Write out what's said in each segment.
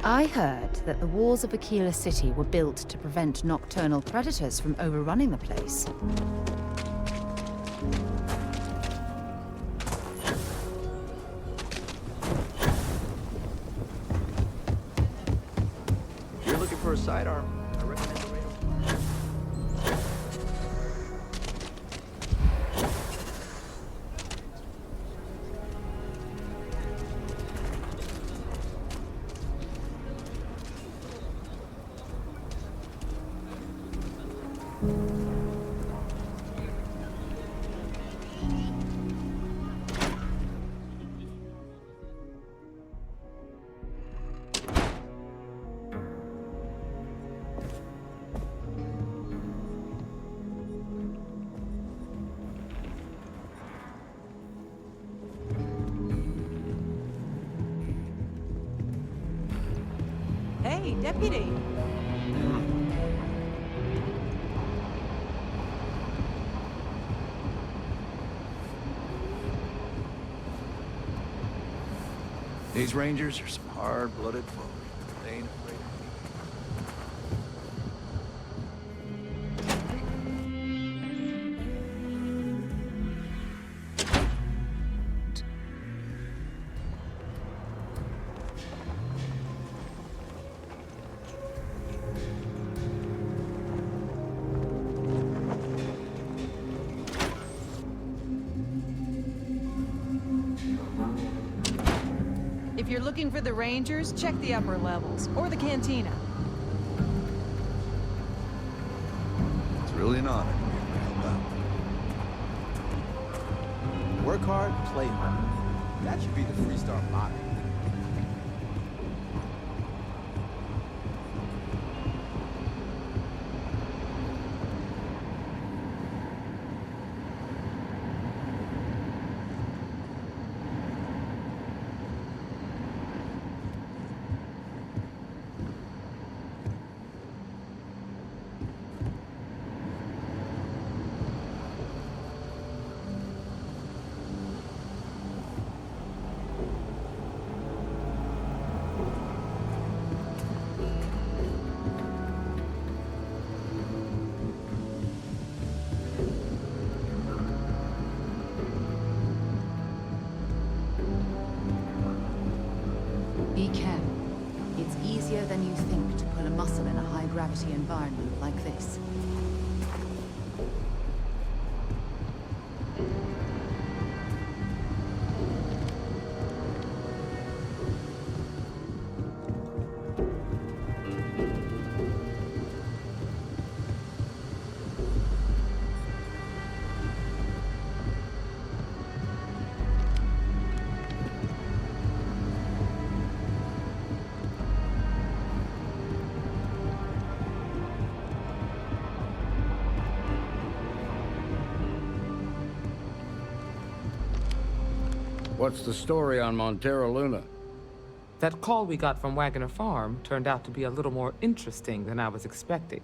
I heard that the walls of Aquila City were built to prevent nocturnal predators from overrunning the place. If you're looking for a sidearm, I recommend the radar. Hey, deputy! These Rangers are some hard-blooded folk. They ain't afraid of If you're looking for the Rangers, check the upper levels, or the cantina. It's really an honor to be able to help out. Work hard, play hard. That should be the Freestar motto. Be careful. It's easier than you think to pull a muscle in a high-gravity environment like this. What's the story on Montero Luna? That call we got from Wagner Farm turned out to be a little more interesting than I was expecting.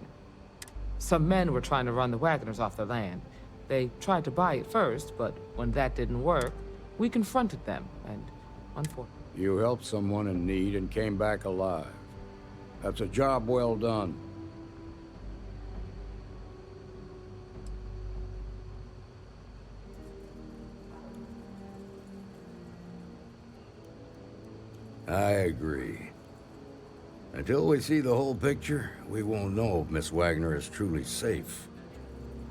Some men were trying to run the Wagners off their land. They tried to buy it first, but when that didn't work, we confronted them, and unfortunately... You helped someone in need and came back alive. That's a job well done. I agree. Until we see the whole picture, we won't know if Miss Wagner is truly safe.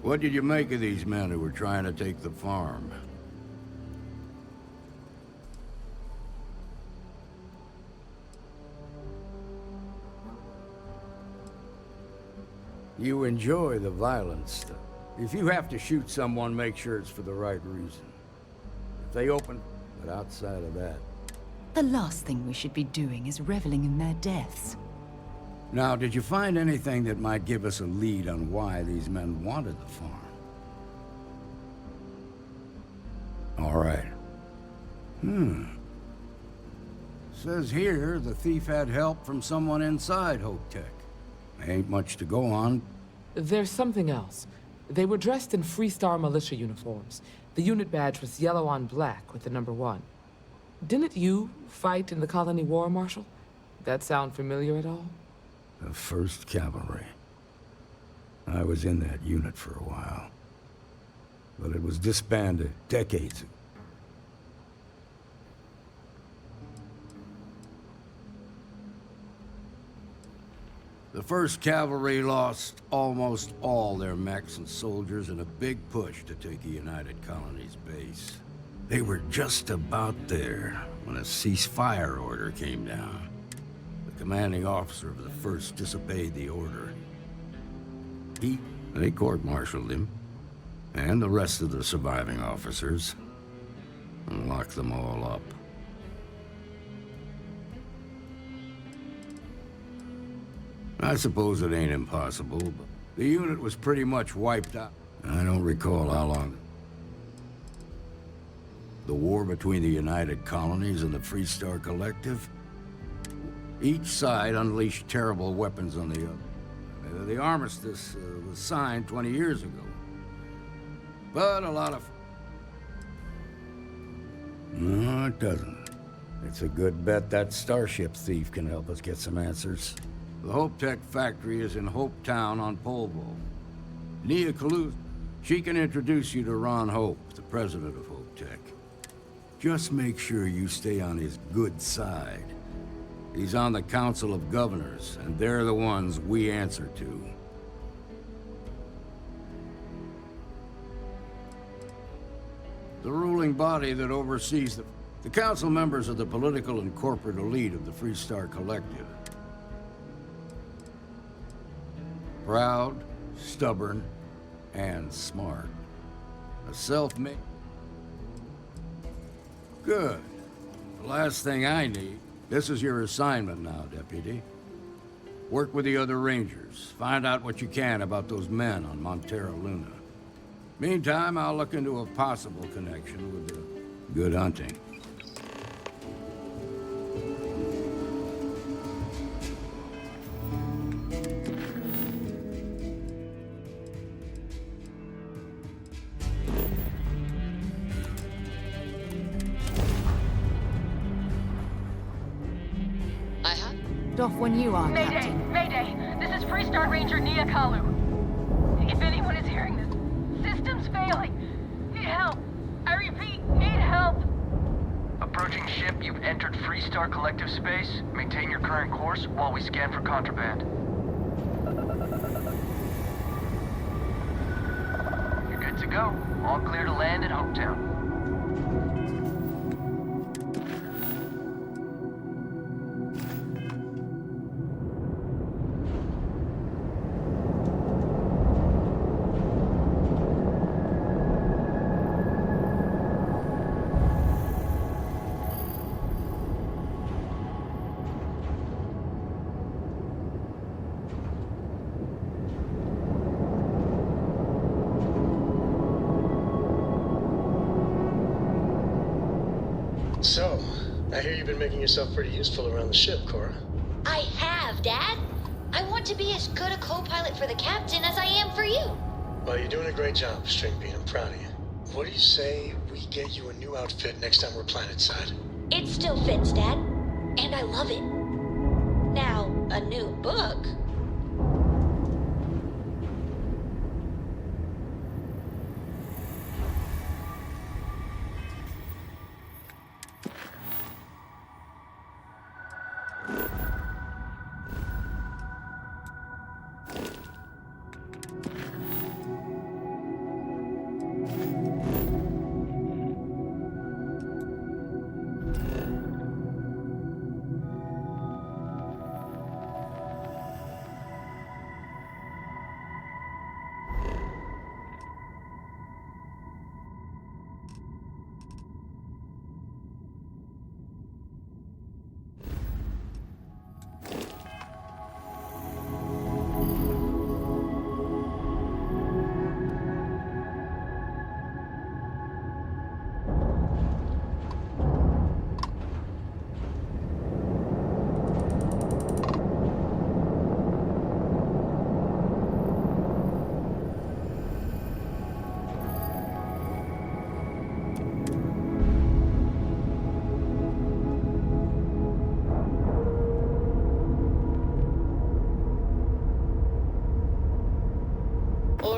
What did you make of these men who were trying to take the farm? You enjoy the violent stuff. If you have to shoot someone, make sure it's for the right reason. If they open, but outside of that... The last thing we should be doing is reveling in their deaths. Now, did you find anything that might give us a lead on why these men wanted the farm? All right. Says here the thief had help from someone inside Hope-Tech. Ain't much to go on. There's something else. They were dressed in Freestar militia uniforms. The unit badge was yellow on black with the number 1. Didn't you fight in the Colony War, Marshal? That sound familiar at all? The 1st Cavalry. I was in that unit for a while. But it was disbanded decades ago. The 1st Cavalry lost almost all their mechs and soldiers in a big push to take a United Colonies base. They were just about there when a ceasefire order came down. The commanding officer of the 1st disobeyed the order. They court-martialed him, and the rest of the surviving officers, and locked them all up. I suppose it ain't impossible, but the unit was pretty much wiped out. I don't recall how long. The war between the United Colonies and the Freestar Collective? Each side unleashed terrible weapons on the other. The armistice was signed 20 years ago. But a lot of... No, it doesn't. It's a good bet that starship thief can help us get some answers. The Hope Tech factory is in Hope Town on Polvo. Nia Kalu, she can introduce you to Ron Hope, the president of Hope Tech. Just make sure you stay on his good side. He's on the Council of Governors, and they're the ones we answer to. The ruling body that oversees the council members of the political and corporate elite of the Freestar Collective. Proud, stubborn, and smart. A self-made... Good. The last thing I need. This is your assignment now, Deputy. Work with the other Rangers. Find out what you can about those men on Montera Luna. Meantime, I'll look into a possible connection with the... Good hunting. Off when you are, Mayday! Captain. Mayday! This is Freestar Ranger Nia Kalu. If anyone is hearing this, system's failing. Need help. I repeat, need help. Approaching ship, you've entered Freestar Collective space. Maintain your current course while we scan for contraband. You're good to go. All clear to land at Hopetown. So, I hear you've been making yourself pretty useful around the ship, Cora. I have, Dad. I want to be as good a co-pilot for the captain as I am for you. Well, you're doing a great job, Stringbean. I'm proud of you. What do you say we get you a new outfit next time we're planetside? It still fits, Dad. And I love it. Now, a new book.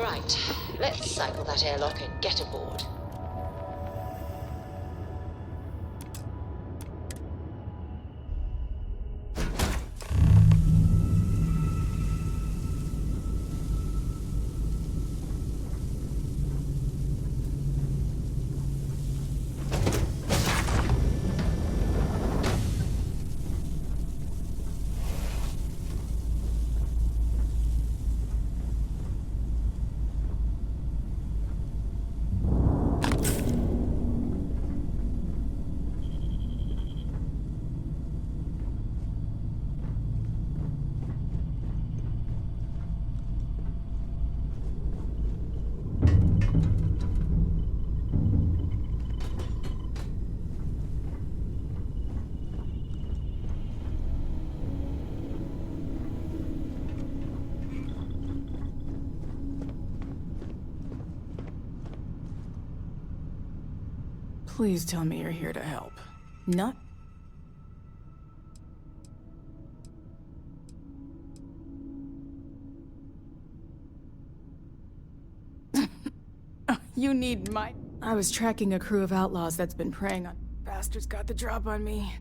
Right, let's cycle that airlock and get aboard. Please tell me you're here to help. Not... You need my... I was tracking a crew of outlaws that's been preying on... Bastards got the drop on me.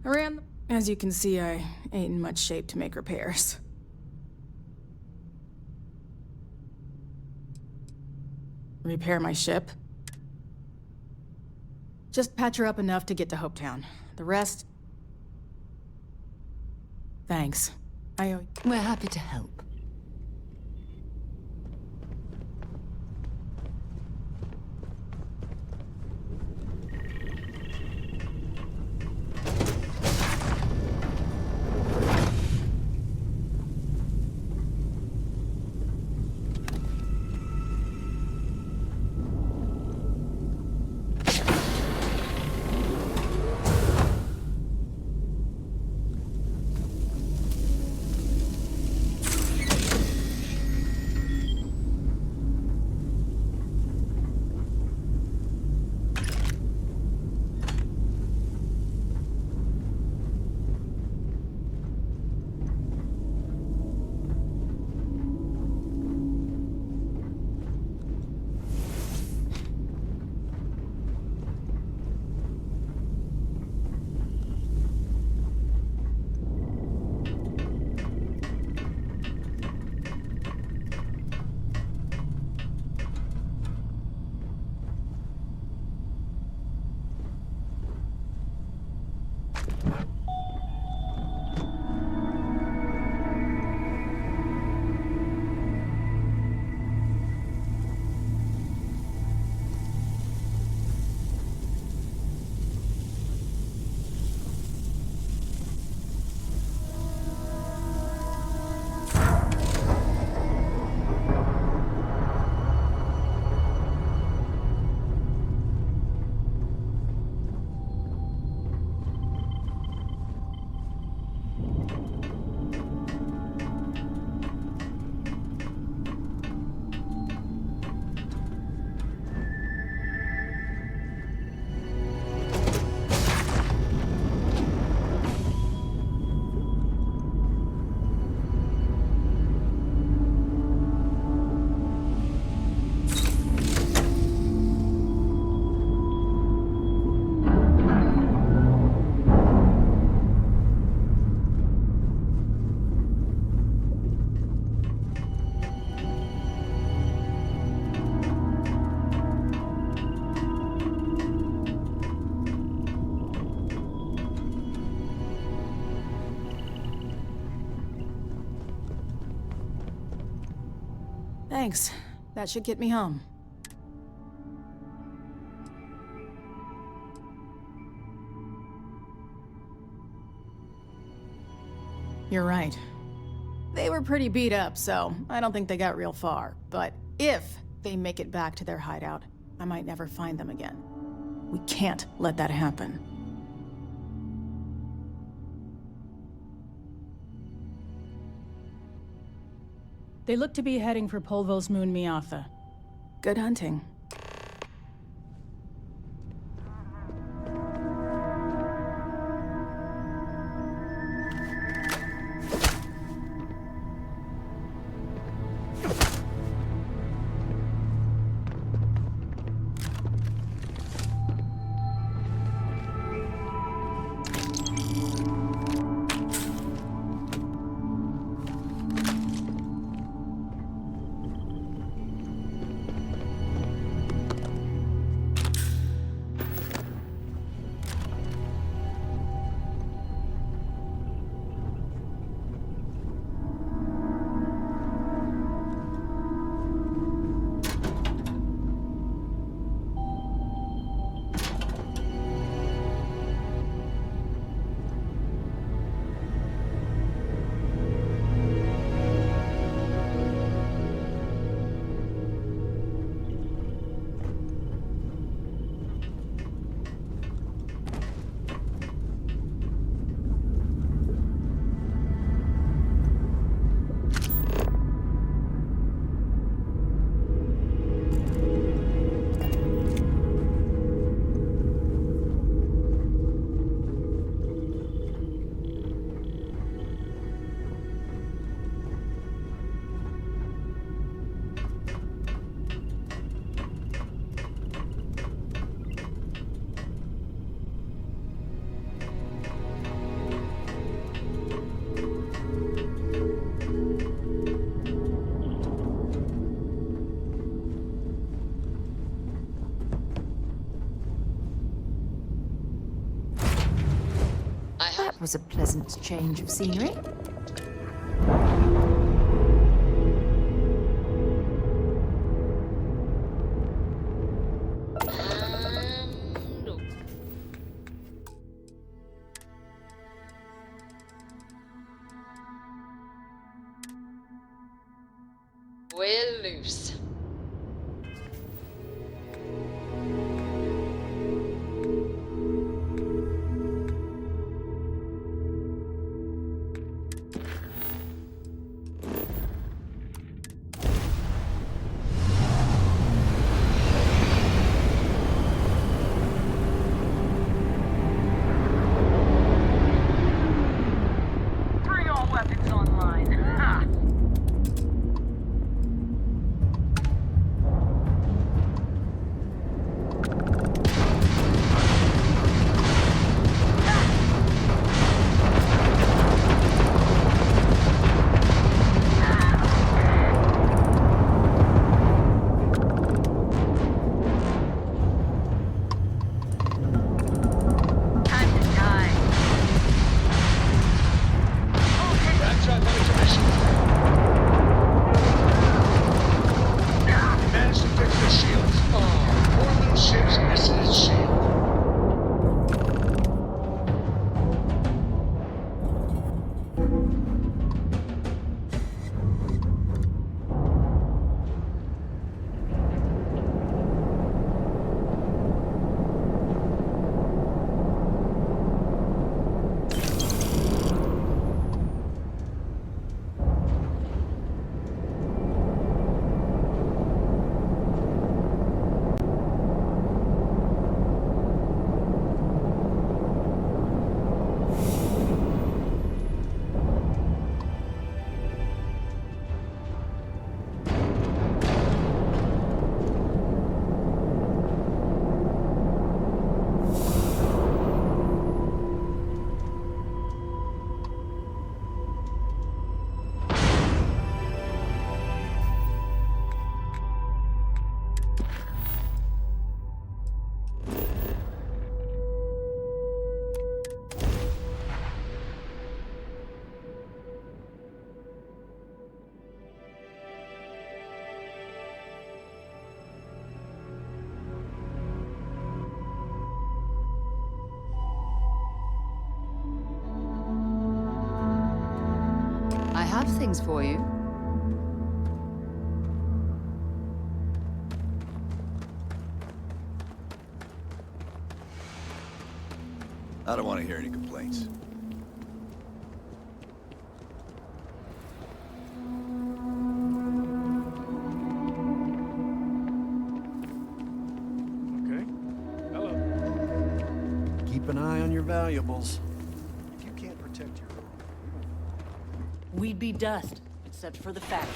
I ran... As you can see, I ain't in much shape to make repairs. Repair my ship? Just patch her up enough to get to Hopetown. The rest... Thanks. I owe... We're happy to help. Thanks. That should get me home. You're right. They were pretty beat up, so I don't think they got real far. But if they make it back to their hideout, I might never find them again. We can't let that happen. They look to be heading for Polvo's moon Miatha. Good hunting. That was a pleasant change of scenery. No. We're loose. Bring all weapons online. Ha! Time to die. Okay. Backtrack on intermission. You managed to fix the shields. Oh, poor little ship's missing its shield. I have things for you. I don't want to hear any complaints. Okay. Hello. Keep an eye on your valuables. If you can't protect your own, We'd be dust, except for the factory.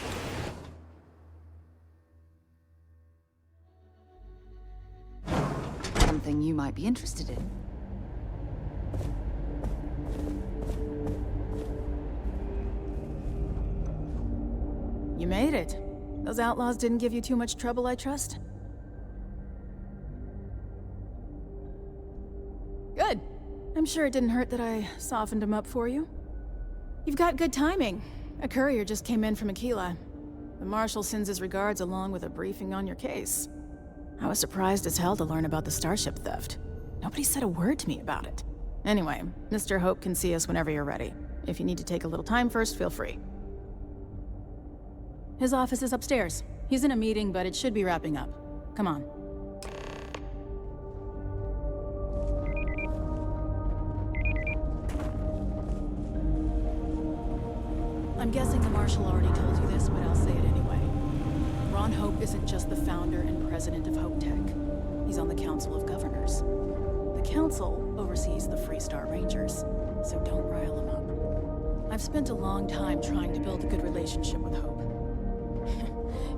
Something you might be interested in. You made it. Those outlaws didn't give you too much trouble, I trust? Good. I'm sure it didn't hurt that I softened him up for you. You've got good timing. A courier just came in from Aquila. The Marshal sends his regards along with a briefing on your case. I was surprised as hell to learn about the starship theft. Nobody said a word to me about it. Anyway, Mr. Hope can see us whenever you're ready. If you need to take a little time first, feel free. His office is upstairs. He's in a meeting, but it should be wrapping up. Come on. I'm guessing the Marshal already told you this, but I'll say it anyway. Ron Hope isn't just the founder and president of Hope Tech. He's on the Council of Governors. The Council oversees the Freestar Rangers, so don't rile him up. I've spent a long time trying to build a good relationship with Hope.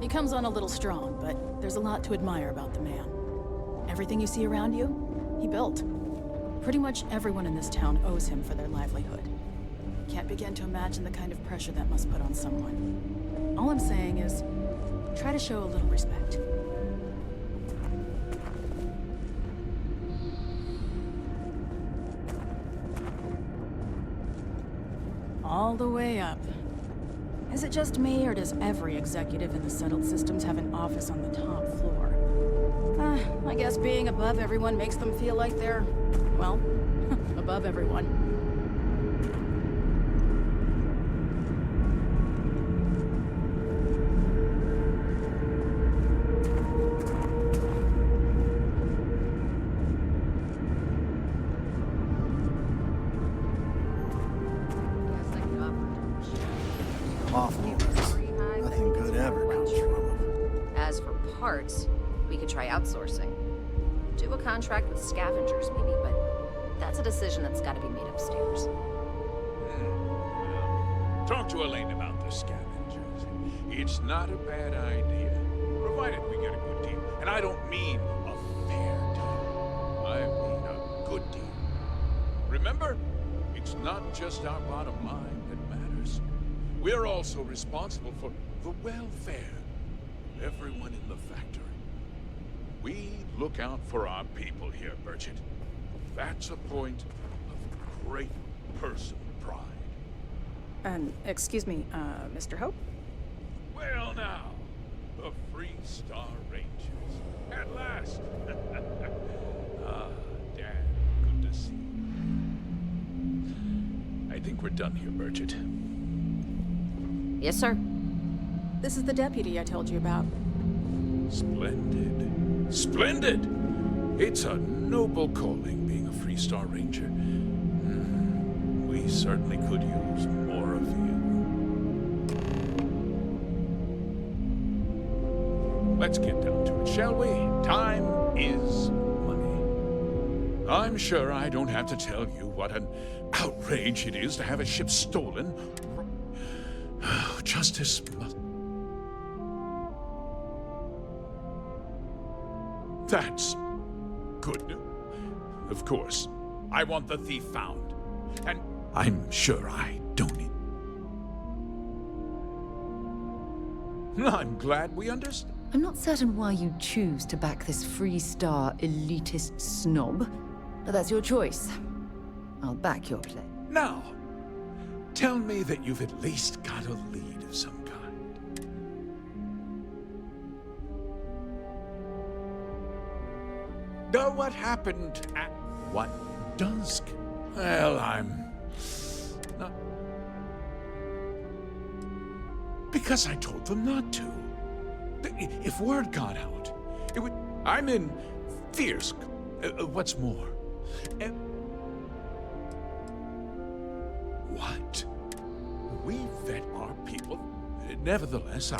He comes on a little strong, but there's a lot to admire about the man. Everything you see around you, he built. Pretty much everyone in this town owes him for their livelihood. Can't begin to imagine the kind of pressure that must put on someone. All I'm saying is, try to show a little respect. all the way up. Is it just me, or does every executive in the settled systems have an office on the top floor? I guess being above everyone makes them feel like they're, well, above everyone. Awful mess. Nothing good ever comes from them. As for parts, we could try outsourcing. Do a contract with scavengers, maybe, but that's a decision that's got to be made upstairs. Talk to Elaine about the scavengers. It's not a bad idea, provided we get a good deal. And I don't mean a fair deal. I mean a good deal. Remember, it's not just our bottom line that matters. We're also responsible for the welfare of everyone in the factory. We look out for our people here, Burchett. That's a point of great personal pride. And, excuse me, Mr. Hope? Well now, the Freestar Rangers. At last! Ah, Dad, good to see you. I think we're done here, Burchett. Yes, sir. This is the deputy I told you about. Splendid. Splendid! It's a noble calling, being a Freestar Ranger. We certainly could use more of you. Let's get down to it, shall we? Time is money. I'm sure I don't have to tell you what an outrage it is to have a ship stolen. Justice must... That's good news. Of course, I want the thief found. And I'm sure I don't need... I'm glad we understand. I'm not certain why you choose to back this Freestar elitist snob, but that's your choice. I'll back your play. Now, tell me that you've at least got a lead of some kind. Know what happened at what dusk? Well, I'm not... Because I told them not to. If word got out, it would... I'm in fierce... what's more... What? We vet our people. Nevertheless,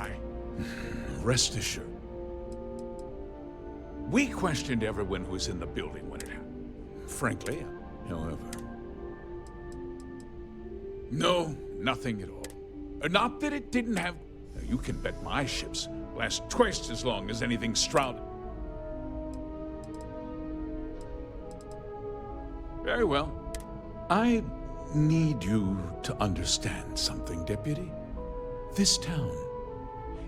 rest assured. We questioned everyone who was in the building when it happened. Frankly, however... No, nothing at all. Not that it didn't have... You can bet my ships last twice as long as anything Stroud... Very well. I need you to understand something, Deputy. This town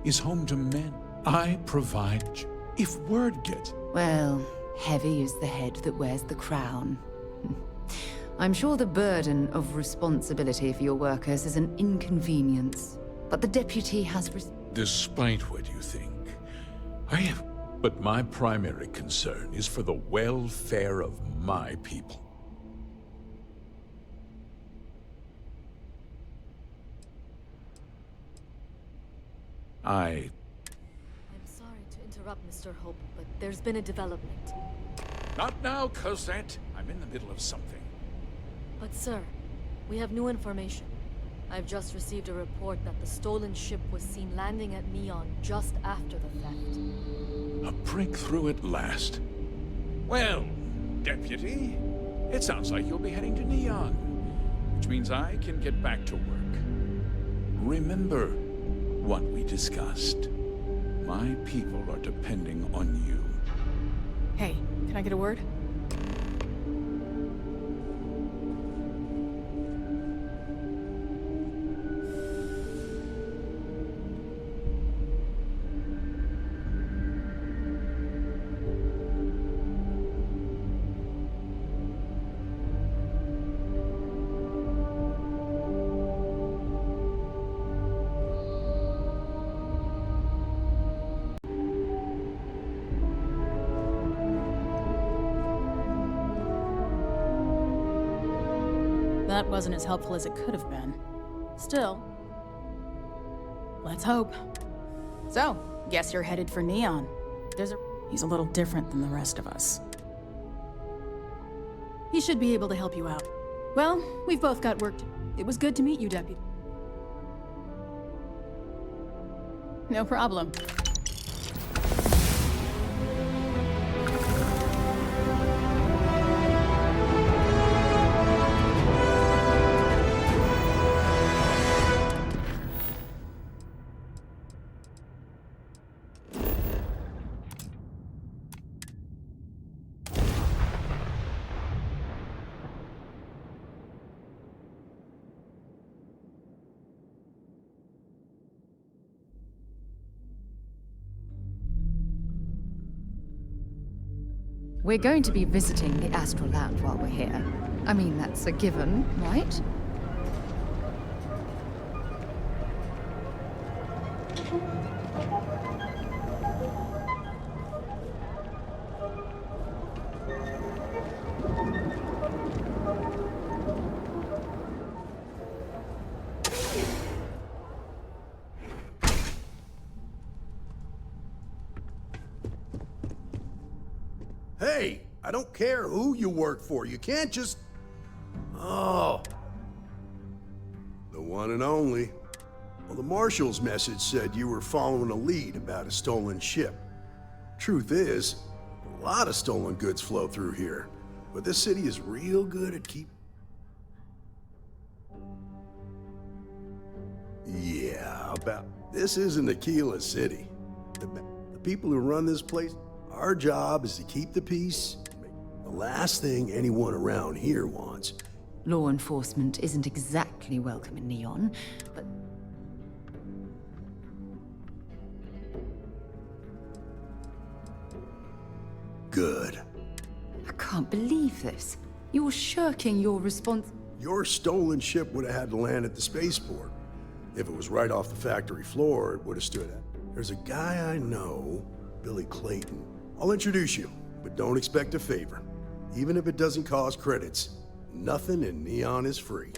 is home to men. I provide... If word gets... Well, heavy is the head that wears the crown. I'm sure the burden of responsibility for your workers is an inconvenience, but the deputy has... Despite what you think, I have... But my primary concern is for the welfare of my people. I'm sorry to interrupt, Mr. Hope, but there's been a development. Not now, Cosette. I'm in the middle of something. But sir, we have new information. I've just received a report that the stolen ship was seen landing at Neon just after the theft. A breakthrough at last. Well, Deputy, it sounds like you'll be heading to Neon, which means I can get back to work. Remember what we discussed. My people are depending on you. Hey, can I get a word? that wasn't as helpful as it could have been. Still, let's hope. So, guess you're headed for Neon. He's a little different than the rest of us. He should be able to help you out. Well, we've both got work to do. It was good to meet you, Deputy. No problem. We're going to be visiting the Astral Land while we're here. I mean, that's a given, right? Hey, I don't care who you work for. You can't just... Oh. The one and only. Well, the Marshal's message said you were following a lead about a stolen ship. Truth is, a lot of stolen goods flow through here. But this city is real good at Yeah, about... This isn't Aquila City. The people who run this place... Our job is to keep the peace. The last thing anyone around here wants. Law enforcement isn't exactly welcome in Neon, but... Good. I can't believe this. You're shirking your Your stolen ship would have had to land at the spaceport. If it was right off the factory floor, it would have stood at. There's a guy I know, Billy Clayton. I'll introduce you, but don't expect a favor. Even if it doesn't cause credits, nothing in Neon is free.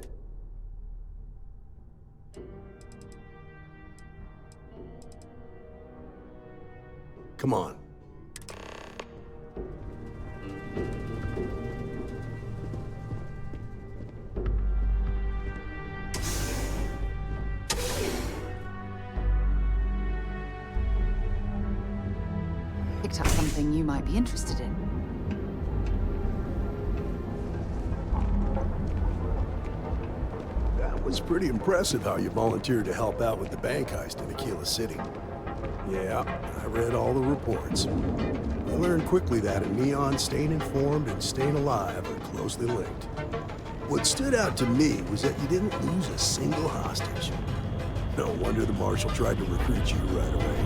Come on. Picked up something you might be interested in. That was pretty impressive how you volunteered to help out with the bank heist in Aquila City. Yeah, I read all the reports. I learned quickly that in Neon, staying informed and staying alive are closely linked. What stood out to me was that you didn't lose a single hostage. No wonder the Marshal tried to recruit you right away.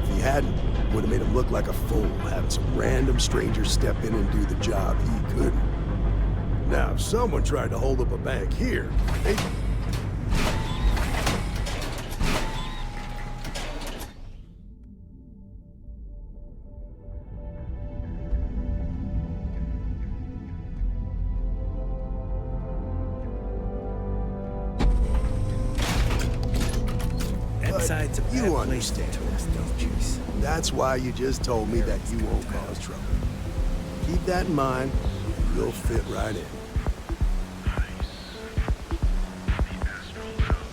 If he hadn't, would have made him look like a fool, having some random stranger step in and do the job he couldn't. Now, if someone tried to hold up a bank here, they... You understand, don't you? That's why you just told me that you won't cause trouble. Keep that in mind, you'll fit right in.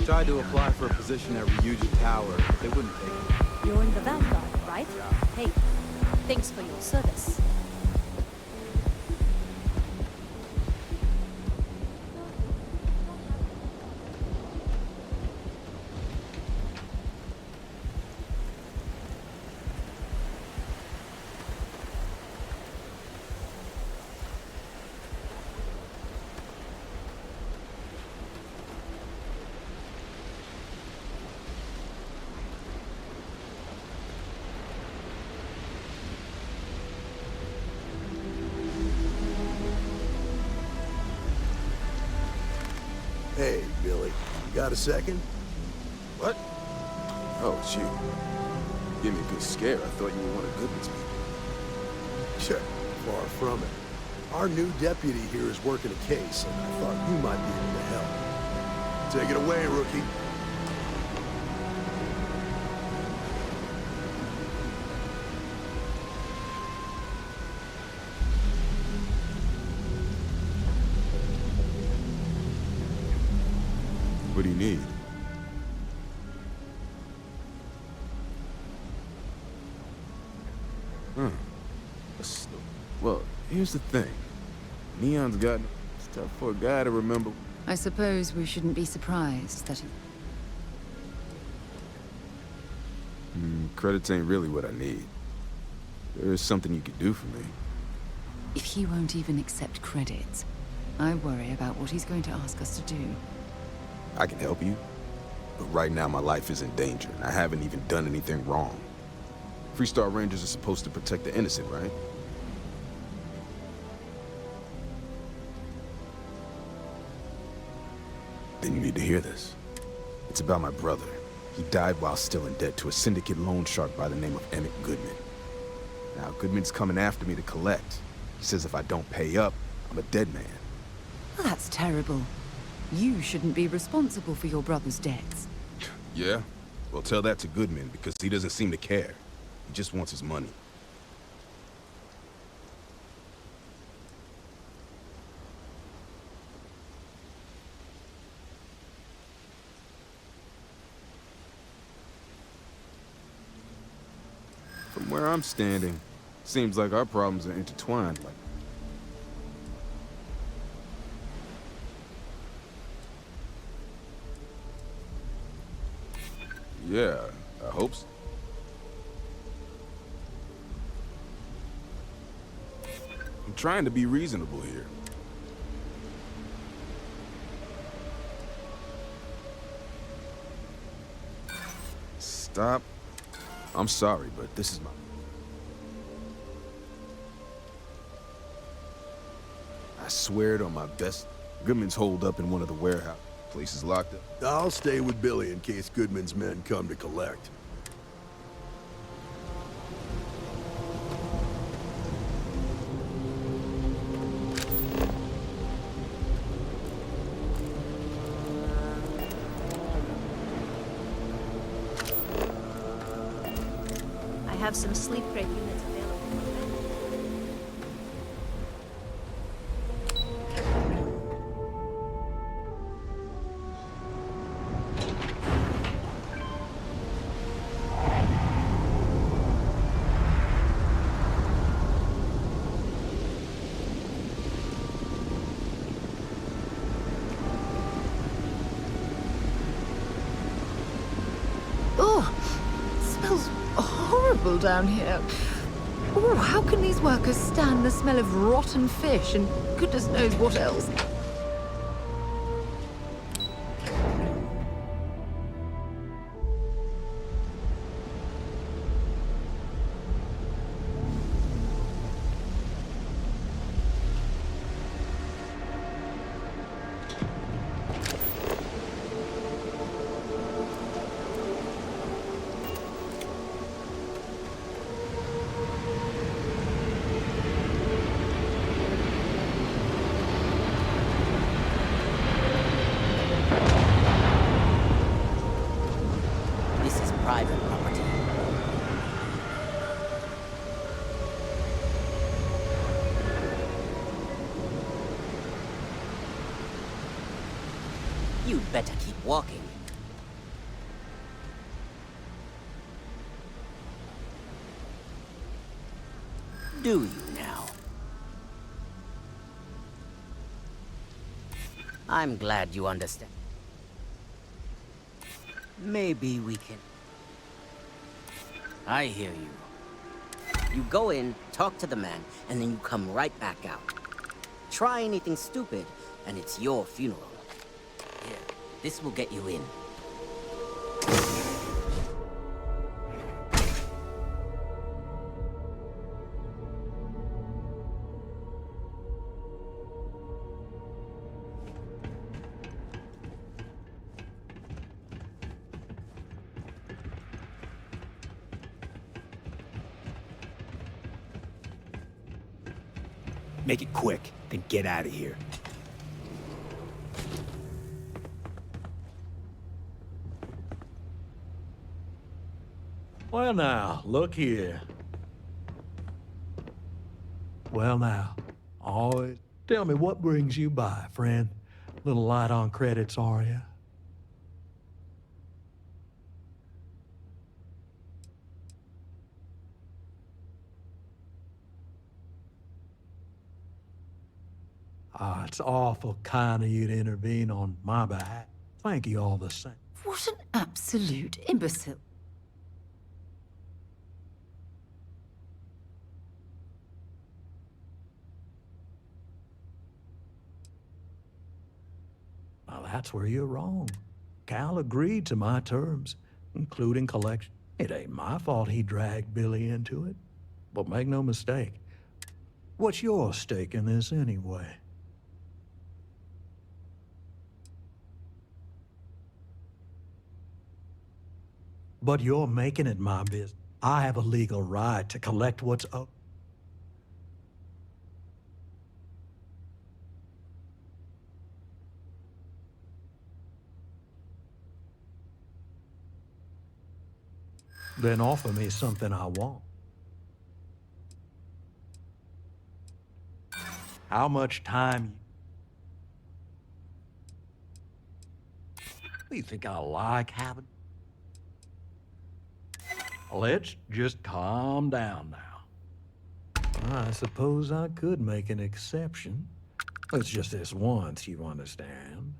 Tried to apply for a position at Ryuji Tower, but they wouldn't take it. You're in the Vanguard, right? Hey, thanks for your service. Hey, Billy, you got a second? What? Oh, shoot. Give me a good scare. I thought you were one of Goodman's people. Sure, far from it. Our new deputy here is working a case, and I thought you might be able to help. Take it away, rookie. What do you need? Well, here's the thing. Neon's got... It's tough for a guy to remember. I suppose we shouldn't be surprised that he... Credits ain't really what I need. There is something you could do for me. If he won't even accept credits, I worry about what he's going to ask us to do. I can help you, but right now my life is in danger, and I haven't even done anything wrong. Freestar Rangers are supposed to protect the innocent, right? Then you need to hear this. It's about my brother. He died while still in debt to a syndicate loan shark by the name of Emmett Goodman. Now, Goodman's coming after me to collect. He says if I don't pay up, I'm a dead man. Well, that's terrible. You shouldn't be responsible for your brother's debts. Yeah? Well, tell that to Goodman, because he doesn't seem to care. He just wants his money. From where I'm standing, seems like our problems are intertwined like... Yeah, I hope so. I'm trying to be reasonable here. Stop. I'm sorry, but this is my... I swear it on my best. Goodman's holed up in one of the warehouse. Place is locked up. I'll stay with Billy in case Goodman's men come to collect. I have some sleep crate units available. Down here. Oh, how can these workers stand the smell of rotten fish and goodness knows what else? You'd better keep walking. Do you now? I'm glad you understand. Maybe we can... I hear you. You go in, talk to the man, and then you come right back out. Try anything stupid, and it's your funeral. Here, this will get you in. Make it quick, then get out of here. Well now, look here. Well now, always tell me what brings you by, friend. Little light on credits, are you? Ah, it's awful kind of you to intervene on my behalf. Thank you all the same. What an absolute imbecile. Well, that's where you're wrong. Cal agreed to my terms, including collection. It ain't my fault he dragged Billy into it. But make no mistake, what's your stake in this anyway? But you're making it my business. I have a legal right to collect what's owed. Then offer me something I want. How much time you think I like having? Let's just calm down now. I suppose I could make an exception. It's just this once, you understand.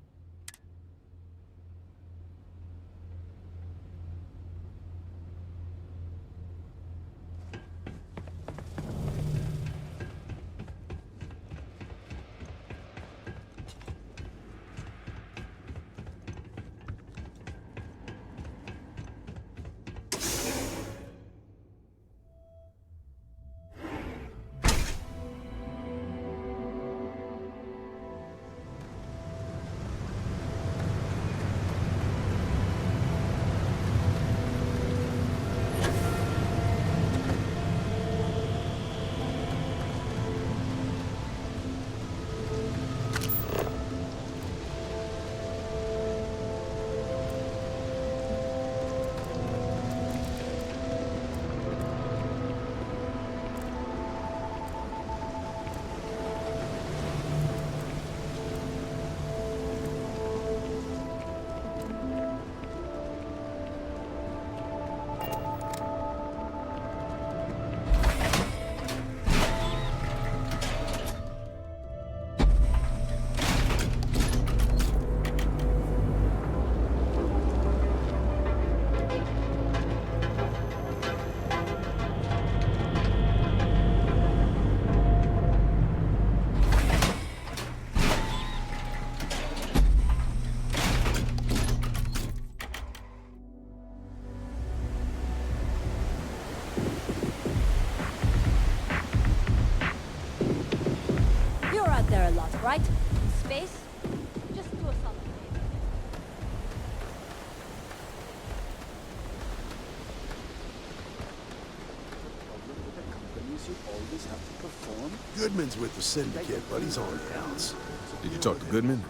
There a lot, right? In space? Just do a solid. Goodman's with the Syndicate, but he's on the outs. Did you talk to Goodman?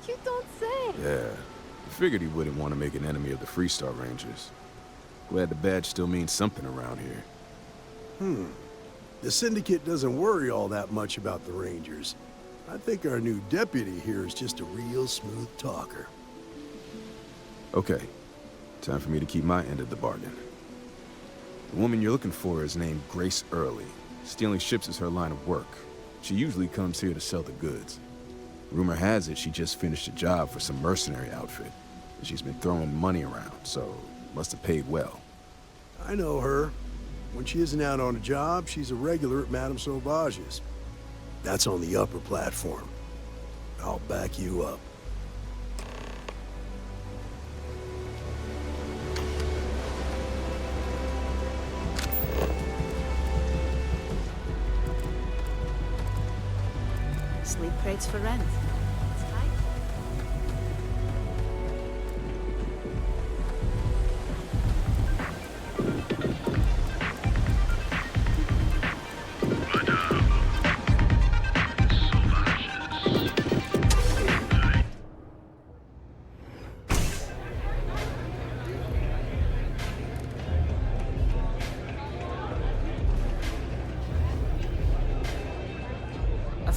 You don't say. Yeah. I figured he wouldn't want to make an enemy of the Freestar Rangers. Glad the badge still means something around here. The Syndicate doesn't worry all that much about the Rangers. I think our new deputy here is just a real smooth talker. Okay. Time for me to keep my end of the bargain. The woman you're looking for is named Grace Early. Stealing ships is her line of work. She usually comes here to sell the goods. Rumor has it she just finished a job for some mercenary outfit. And she's been throwing money around, so must have paid well. I know her. When she isn't out on a job, she's a regular at Madame Sauvage's. That's on the upper platform. I'll back you up. Sleep crates for rent.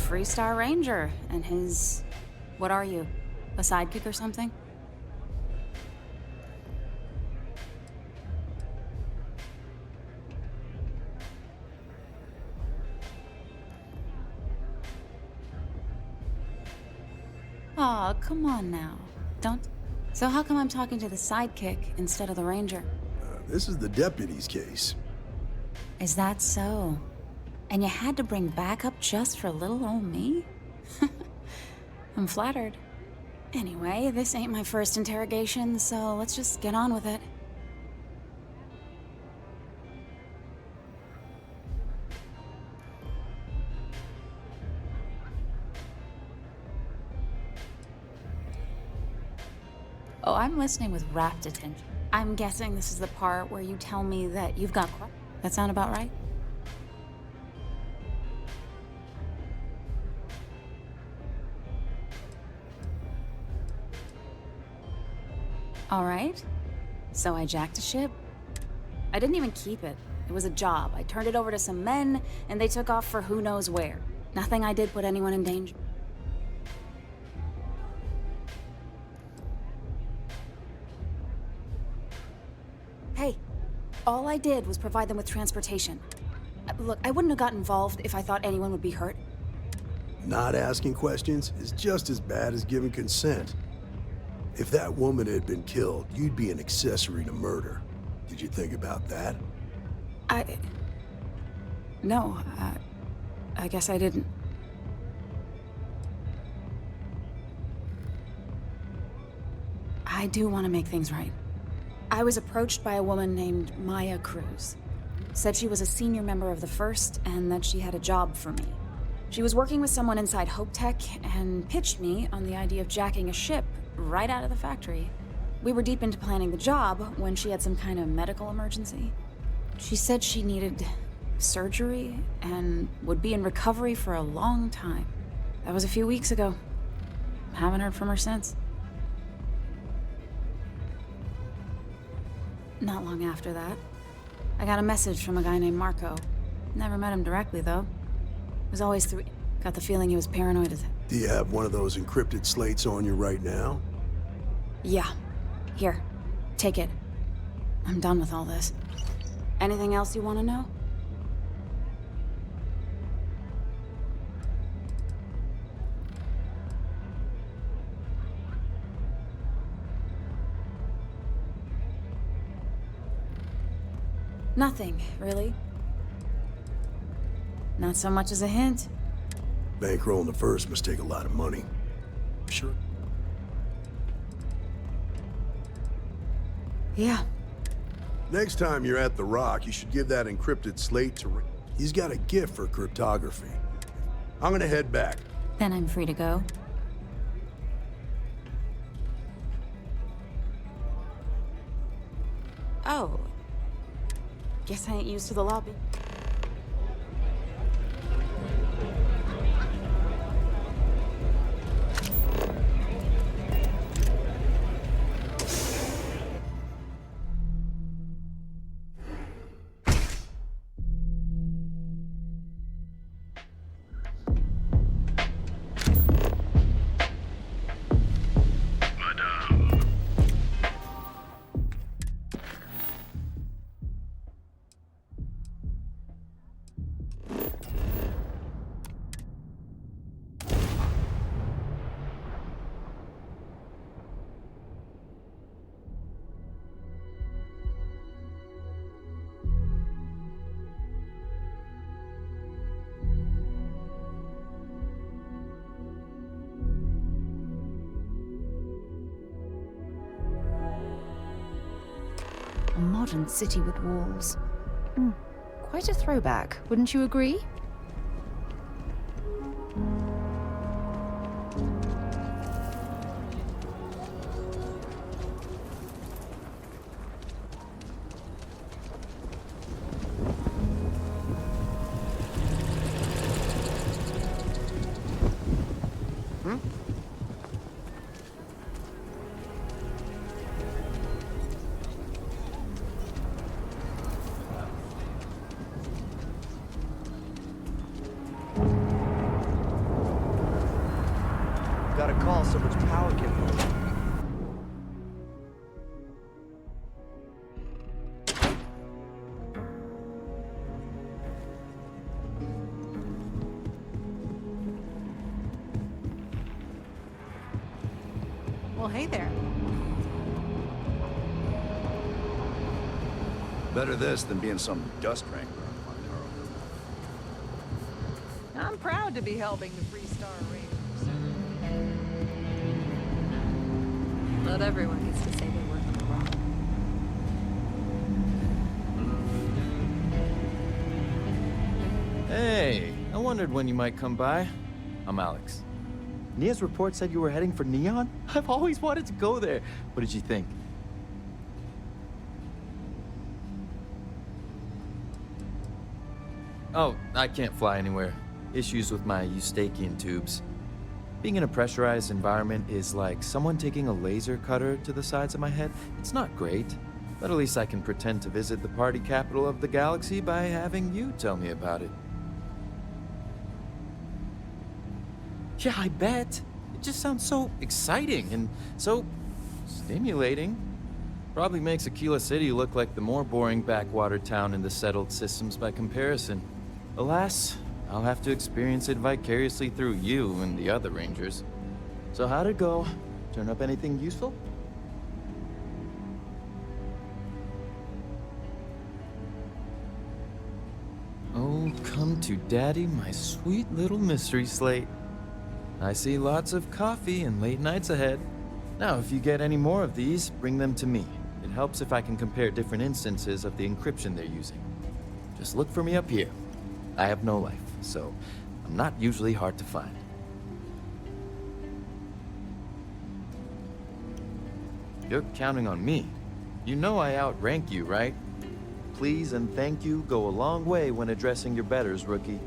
Freestar Ranger, and his... What are you? A sidekick or something? Aw, come on now. Don't... So how come I'm talking to the sidekick instead of the ranger? This is the deputy's case. Is that so? And you had to bring backup just for little old me? I'm flattered. Anyway, this ain't my first interrogation, so let's just get on with it. Oh, I'm listening with rapt attention. I'm guessing this is the part where you tell me that you've got... That sound about right? All right. So I jacked a ship. I didn't even keep it. It was a job. I turned it over to some men, and they took off for who knows where. Nothing I did put anyone in danger. Hey, all I did was provide them with transportation. Look, I wouldn't have got involved if I thought anyone would be hurt. Not asking questions is just as bad as giving consent. If that woman had been killed, you'd be an accessory to murder. Did you think about that? No, I guess I didn't. I do want to make things right. I was approached by a woman named Maya Cruz. Said she was a senior member of the First and that she had a job for me. She was working with someone inside Hope Tech and pitched me on the idea of jacking a ship right out of the factory. We were deep into planning the job when she had some kind of medical emergency. She said she needed surgery and would be in recovery for a long time. That was a few weeks ago. Haven't heard from her since. Not long after that, I got a message from a guy named Marco. Never met him directly, though. It was always through... Got the feeling he was paranoid as... Do you have one of those encrypted slates on you right now? Yeah. Here. Take it. I'm done with all this. Anything else you want to know? Nothing, really. Not so much as a hint. Bankrolling the First must take a lot of money. Sure. Yeah. Next time you're at the Rock, you should give that encrypted slate to... He's got a gift for cryptography. I'm gonna head back. Then I'm free to go. Oh. Guess I ain't used to the lobby. A modern city with walls. Quite a throwback, wouldn't you agree? Well, hey there. Better this than being some dust wrangler on I'm proud to be helping the Freestar Rangers. Not everyone gets to say they work on the rock. Hey, I wondered when you might come by. I'm Alex. Nia's report said you were heading for Neon? I've always wanted to go there. What did you think? Oh, I can't fly anywhere. Issues with my Eustachian tubes. Being in a pressurized environment is like someone taking a laser cutter to the sides of my head. It's not great, but at least I can pretend to visit the party capital of the galaxy by having you tell me about it. Yeah, I bet. It just sounds so exciting and so stimulating. Probably makes Aquila City look like the more boring backwater town in the settled systems by comparison. Alas, I'll have to experience it vicariously through you and the other Rangers. So how'd it go? Turn up anything useful? Oh, come to Daddy, my sweet little mystery slate. I see lots of coffee and late nights ahead. Now, if you get any more of these, bring them to me. It helps if I can compare different instances of the encryption they're using. Just look for me up here. I have no life, so I'm not usually hard to find. You're counting on me. You know I outrank you, right? Please and thank you go a long way when addressing your betters, rookie.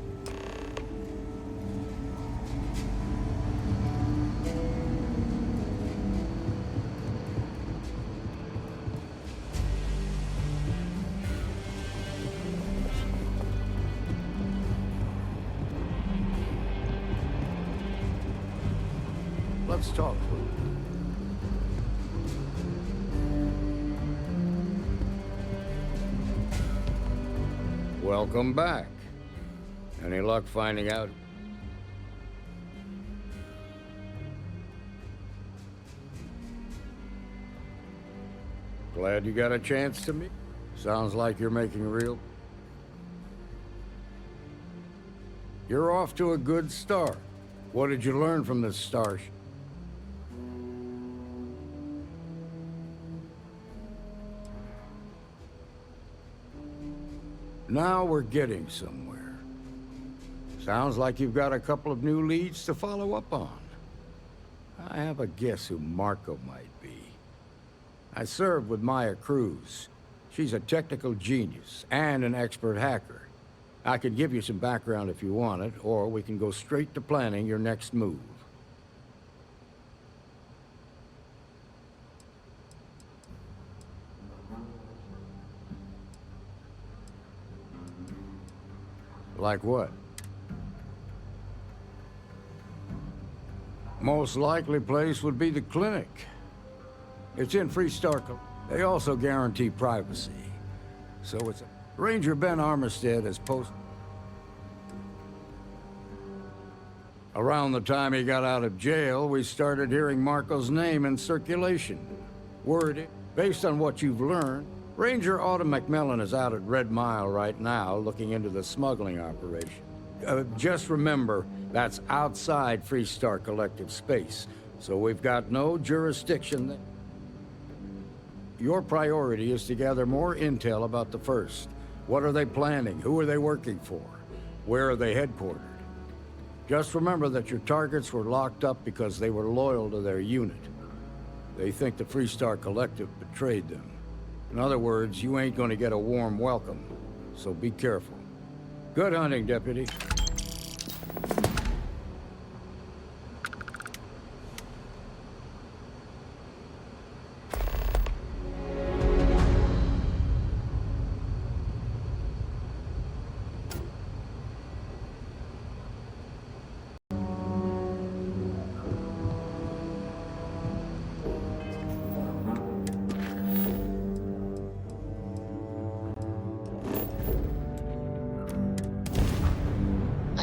Let's talk. Welcome back. Any luck finding out? Glad you got a chance to meet. Sounds like you're making real. You're off to a good start. What did you learn from this starship? Now we're getting somewhere. Sounds like you've got a couple of new leads to follow up on. I have a guess who Marco might be. I served with Maya Cruz. She's a technical genius and an expert hacker. I could give you some background if you want it, or we can go straight to planning your next move. Like what? Most likely place would be the clinic. It's in Freestar. They also guarantee privacy. So it's a... Ranger Ben Armistead has posted... Around the time he got out of jail, we started hearing Marco's name in circulation. Word, based on what you've learned, Ranger Autumn McMillan is out at Red Mile right now, looking into the smuggling operation. Just remember, that's outside Freestar Collective space, so we've got no jurisdiction there. Your priority is to gather more intel about the First. What are they planning? Who are they working for? Where are they headquartered? Just remember that your targets were locked up because they were loyal to their unit. They think the Freestar Collective betrayed them. In other words, you ain't gonna get a warm welcome, so be careful. Good hunting, Deputy.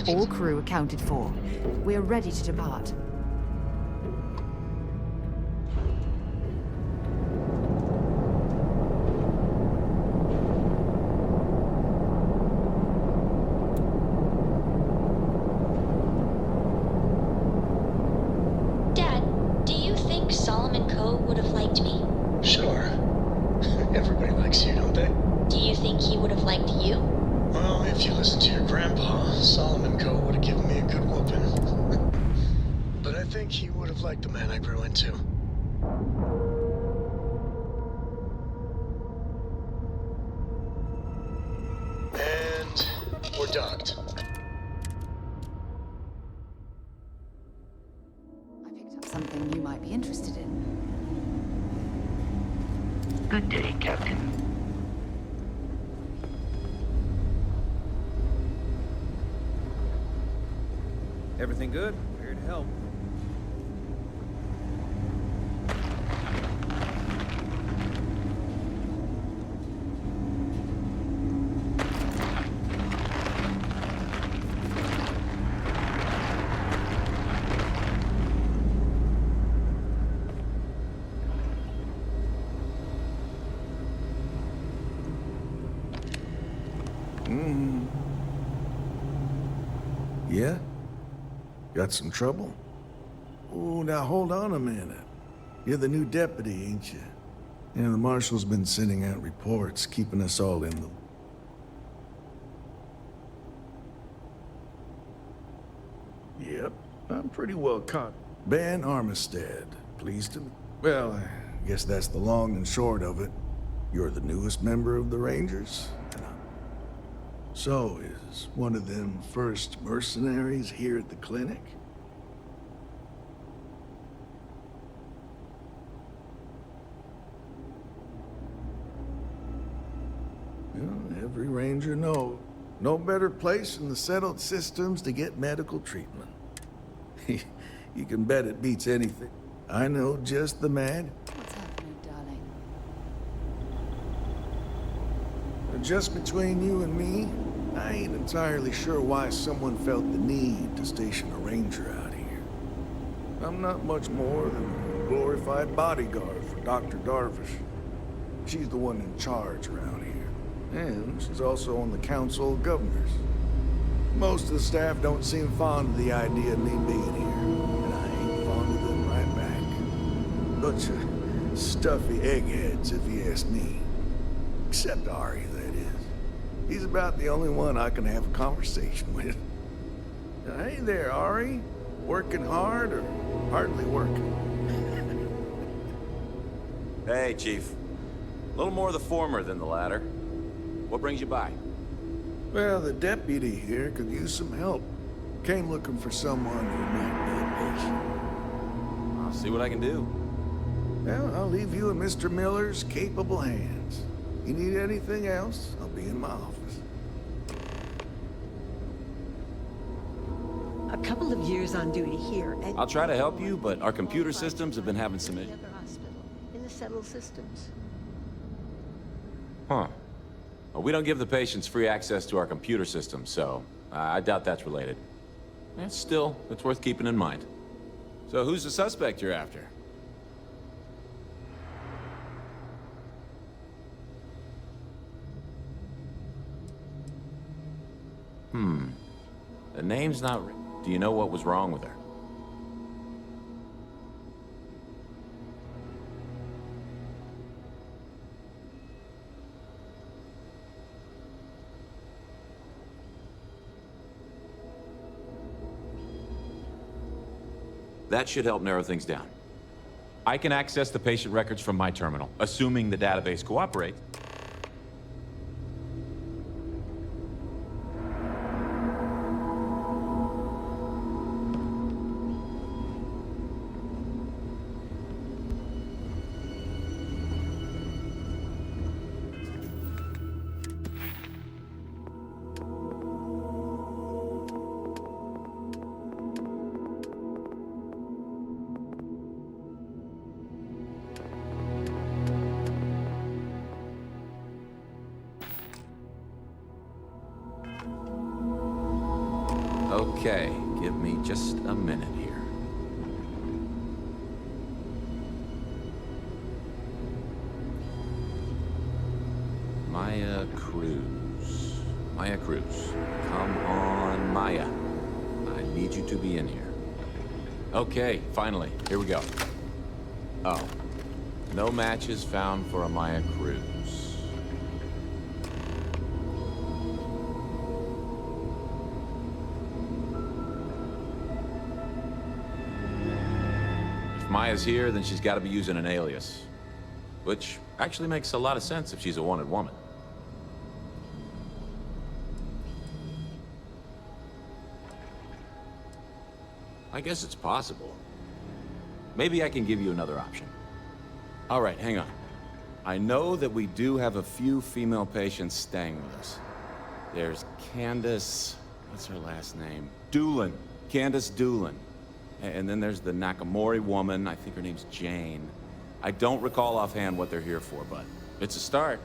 All crew accounted for. We're ready to depart. think he would have liked you? Well, if you listen to your grandpa, Solomon Co. would have given me a good whooping. But I think he would have liked the man I grew into. And we're docked. I picked up something you might be interested in. Good day, Captain. Everything good? Here to help. Yeah? Got some trouble? Oh, now hold on a minute. You're the new deputy, ain't you? Yeah, the marshal's been sending out reports, keeping us all in the... Yep, I'm pretty well caught. Ben Armistead, pleased to... Well, I guess that's the long and short of it. You're the newest member of the Rangers? So, is one of them first mercenaries here at the clinic? Well, every ranger knows. No better place in the settled systems to get medical treatment. You can bet it beats anything. I know just the man. What's happening, darling? Just between you and me, I ain't entirely sure why someone felt the need to station a ranger out here. I'm not much more than a glorified bodyguard for Dr. Darvish. She's the one in charge around here. And she's also on the Council of Governors. Most of the staff don't seem fond of the idea of me being here, and I ain't fond of them right back. Bunch of stuffy eggheads, if you ask me. Except Ari, that is. He's about the only one I can have a conversation with. Hey there, Ari. Working hard or hardly working? Hey, Chief. A little more the former than the latter. What brings you by? Well, the deputy here could use some help. Came looking for someone who might be a patient. I'll see what I can do. Well, I'll leave you in Mr. Miller's capable hands. You need anything else, I'll be in my office. A couple of years on duty here, and I'll try to help you, but our computer systems have been having some issues. in the settled systems. Huh. Well, we don't give the patients free access to our computer systems, so I doubt that's related. Still, it's worth keeping in mind. So who's the suspect you're after? The name's not... Do you know what was wrong with her? That should help narrow things down. I can access the patient records from my terminal, assuming the database cooperates. Okay, give me just a minute here. Maya Cruz. Maya Cruz. Come on, Maya. I need you to be in here. Okay, finally. Here we go. Oh. No matches found for a Maya Cruz. Maya's here, then she's got to be using an alias. Which actually makes a lot of sense if she's a wanted woman. I guess it's possible. Maybe I can give you another option. All right, hang on. I know that we do have a few female patients staying with us. There's Candace... what's her last name? Doolin. Candace Doolin. And then there's the Nakamori woman. I think her name's Jane. I don't recall offhand what they're here for, but it's a start.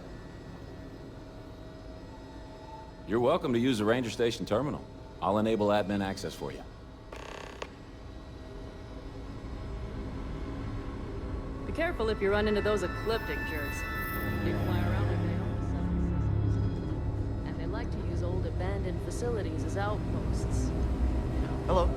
You're welcome to use the Ranger Station terminal. I'll enable admin access for you. Be careful if you run into those ecliptic jerks. They fly around like they own the seven systems. And they like to use old abandoned facilities as outposts. Hello.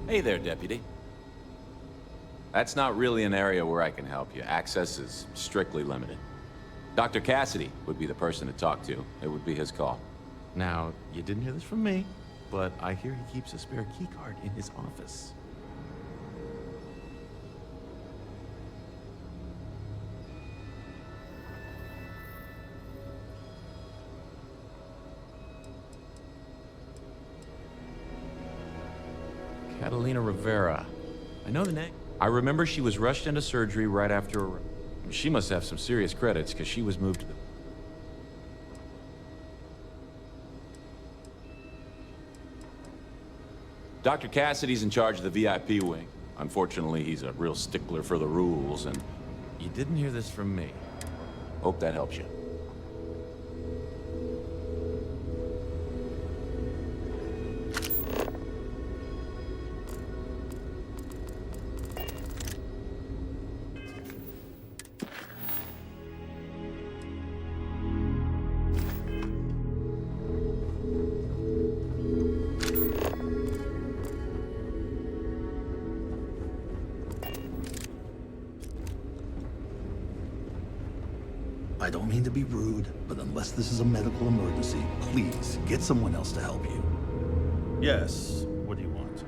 Hey there, Deputy. That's not really an area where I can help you. Access is strictly limited. Dr. Cassidy would be the person to talk to. It would be his call. Now, you didn't hear this from me, but I hear he keeps a spare keycard in his office. Catalina Rivera. I know the name. I remember she was rushed into surgery right after her... She must have some serious credits, because she was moved to the... Dr. Cassidy's in charge of the VIP wing. Unfortunately, he's a real stickler for the rules, and... You didn't hear this from me. Hope that helps you. I don't mean to be rude, but unless this is a medical emergency, please get someone else to help you. Yes. What do you want?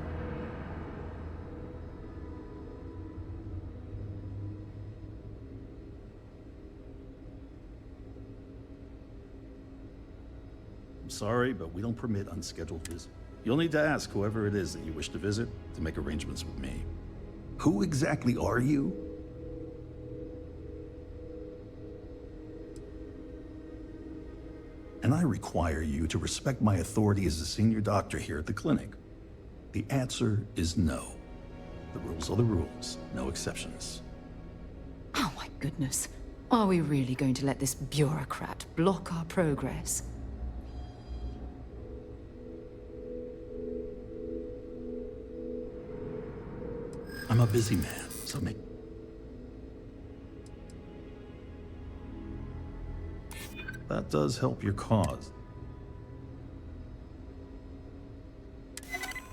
I'm sorry, but we don't permit unscheduled visits. You'll need to ask whoever it is that you wish to visit to make arrangements with me. Who exactly are you? And I require you to respect my authority as a senior doctor here at the clinic. The answer is no. The rules are the rules, no exceptions. Oh my goodness. Are we really going to let this bureaucrat block our progress? I'm a busy man, so make... That does help your cause.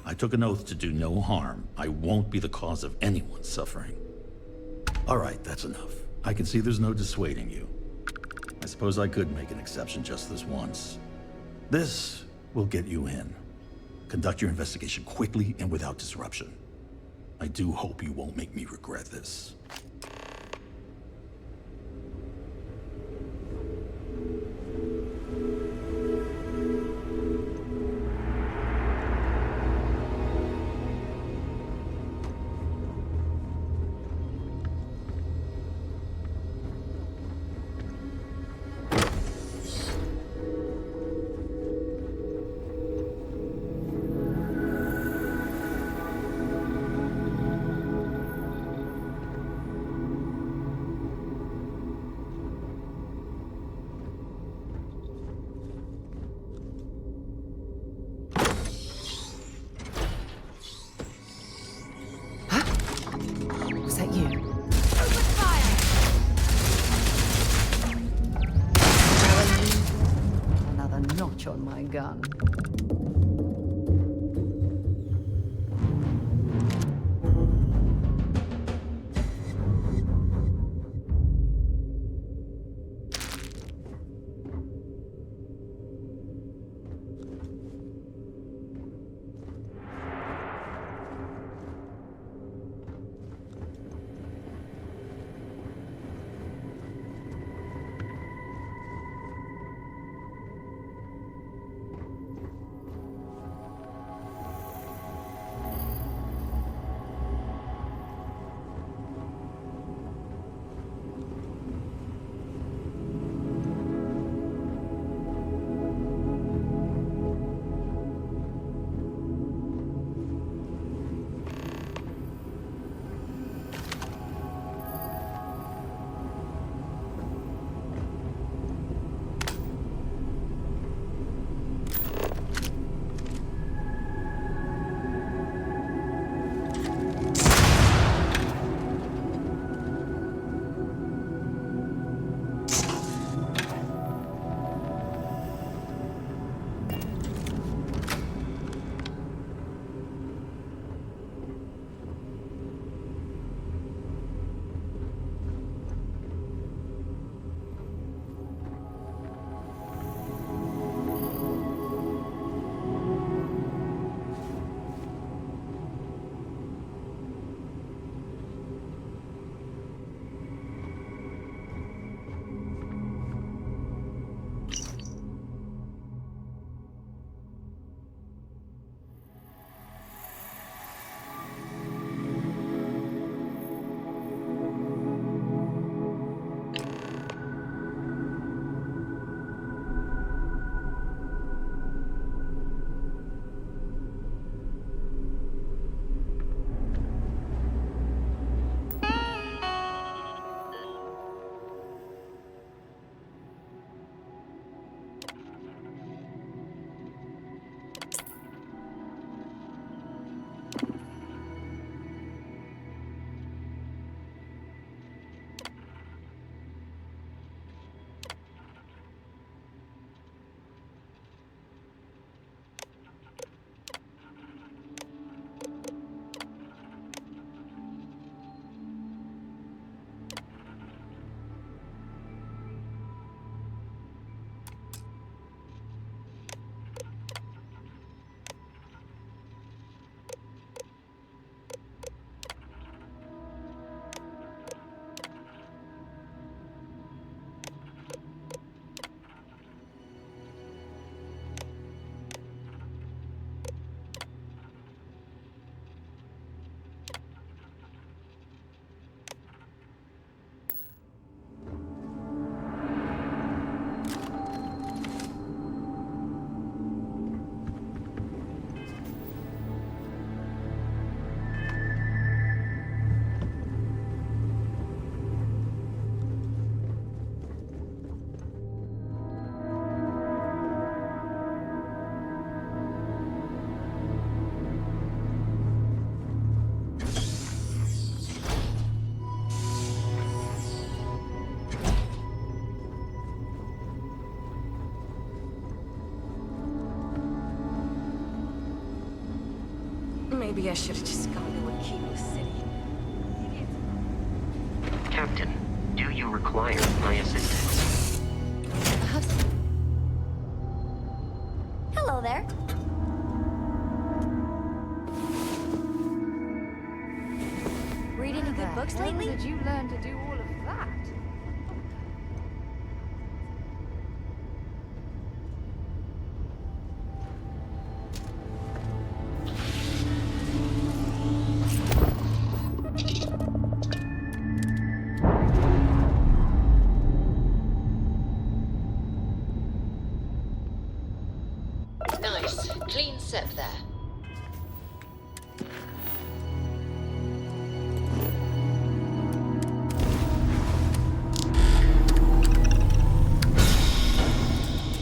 I took an oath to do no harm. I won't be the cause of anyone's suffering. All right, that's enough. I can see there's no dissuading you. I suppose I could make an exception just this once. This will get you in. Conduct your investigation quickly and without disruption. I do hope you won't make me regret this. Was that you? Another notch on my gun. Maybe I should have just gone to Aquila City. Captain, do you require my assistance? Hello there. projects lately? How did you learn to do all of that? Nice. Clean set there.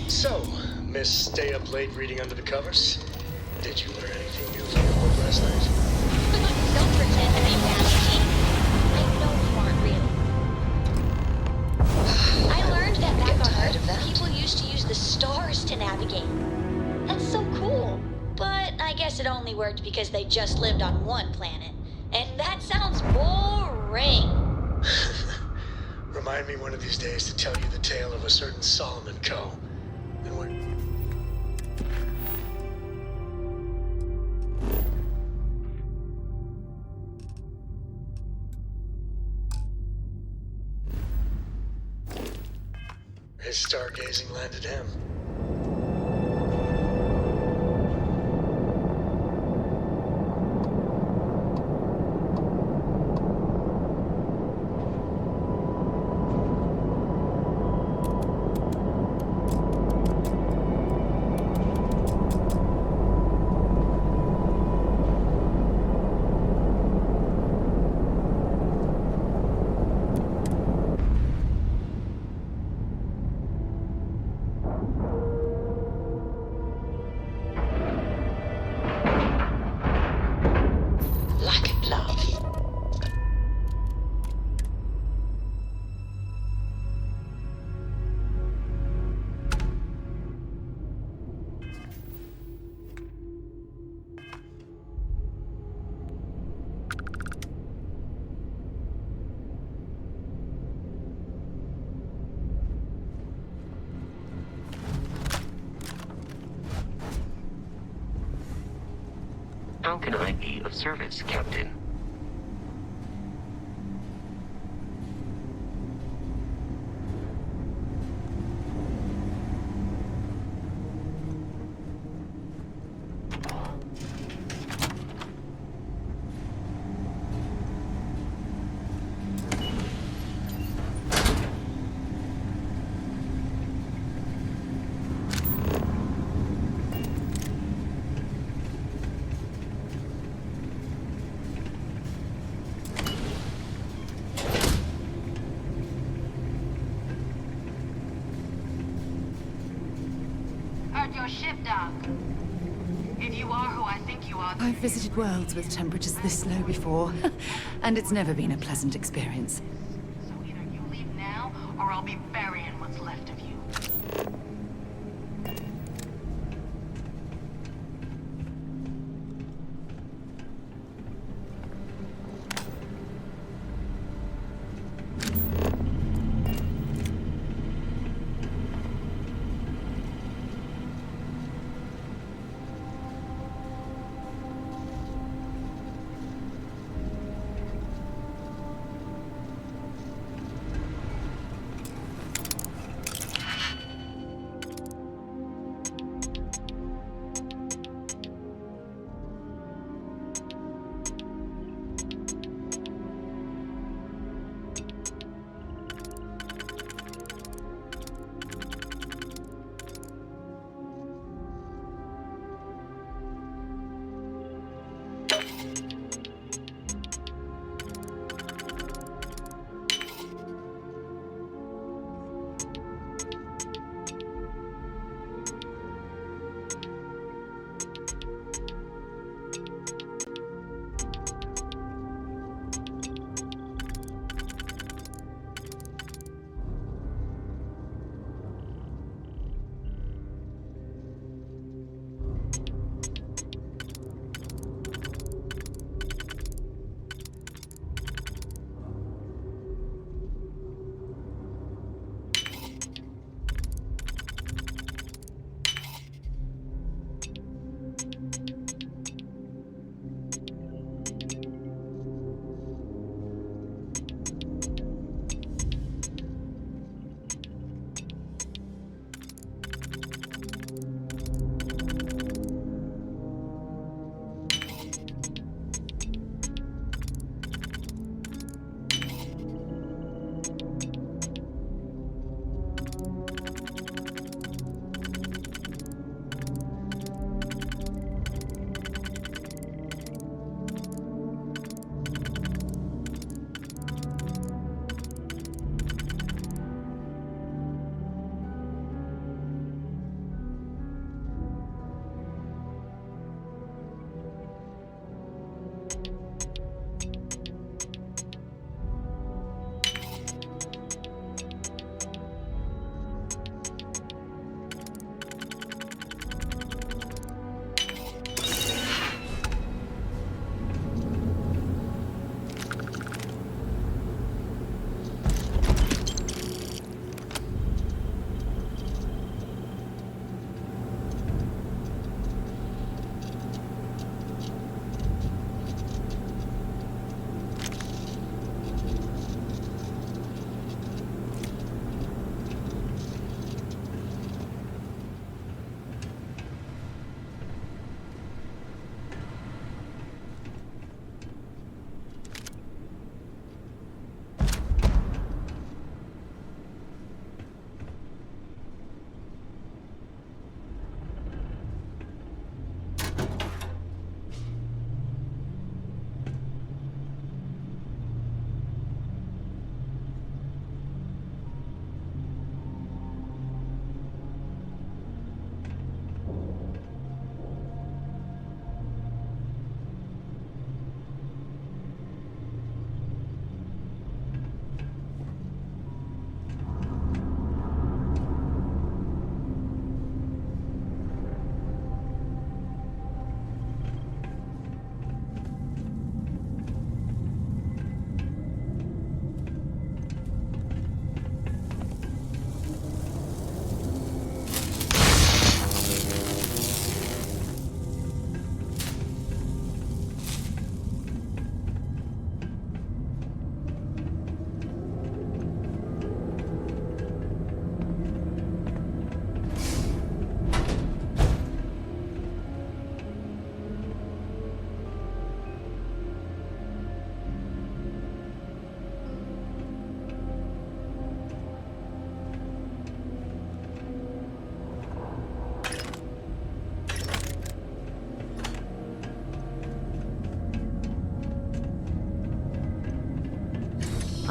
So, Miss Stay Up Late reading under the covers? Did you learn anything new from your work last night? Don't pretend to be nasty. I know you aren't really. I learned that back on Earth, people used to use the stars to navigate. That's so cool. But I guess it only worked because they just lived on one planet. And that sounds boring. Remind me one of these days to tell you the tale of a certain Solomon Coe. And when... his stargazing landed him. How can I be of service, Captain? Your ship, Doc. If you are who I think you are... I've visited worlds with temperatures this low before, and it's never been a pleasant experience. So either you leave now, or I'll be burying what's left of you.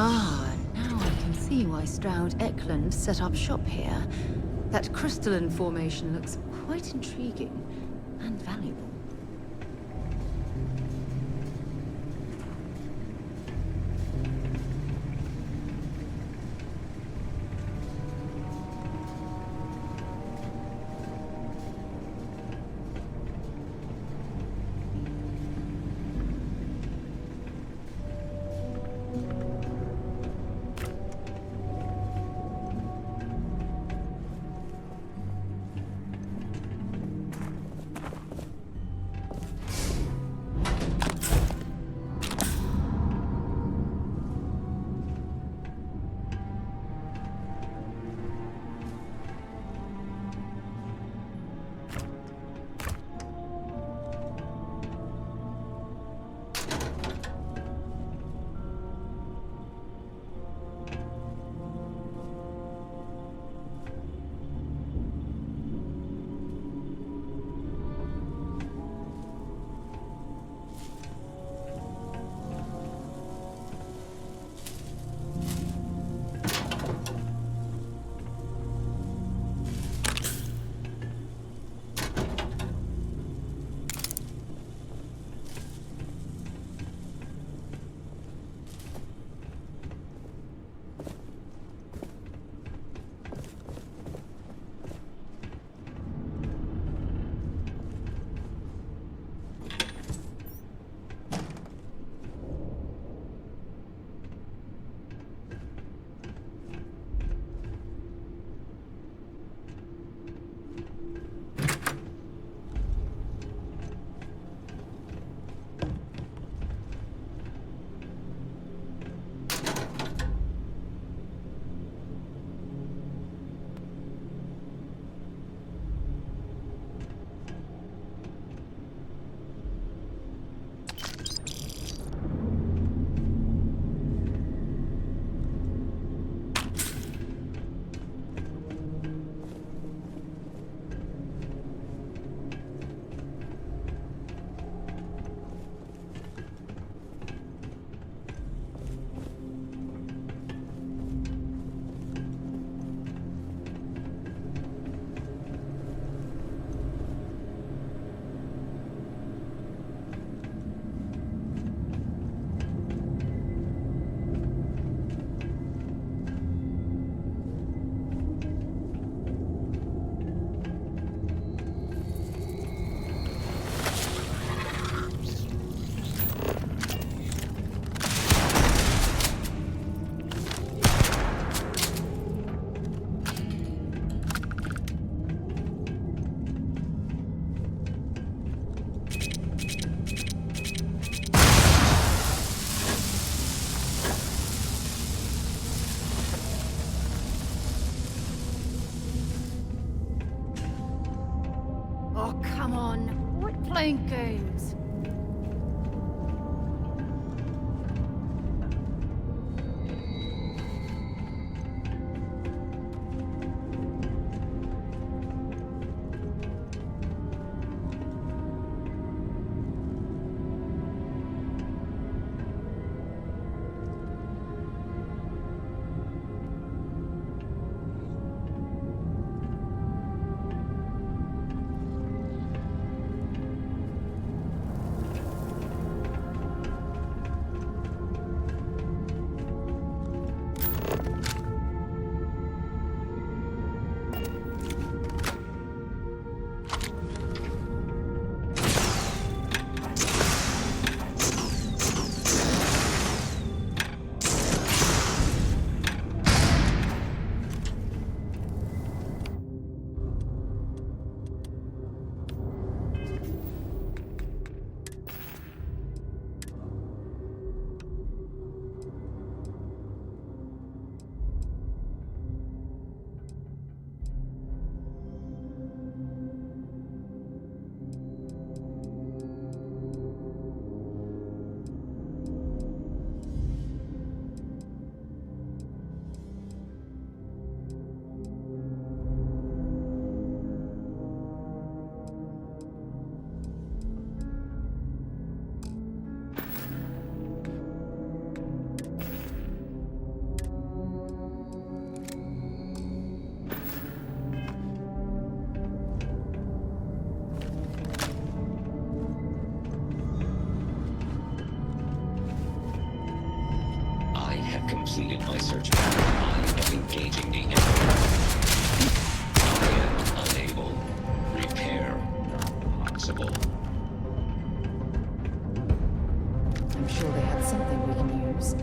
Ah, now I can see why Stroud Eklund set up shop here. That crystalline formation looks quite intriguing and valuable. Oh, come on. Quit playing games. Completed my search pattern of engaging the enemy. I am unable. Repair possible. I'm sure they had something we can use.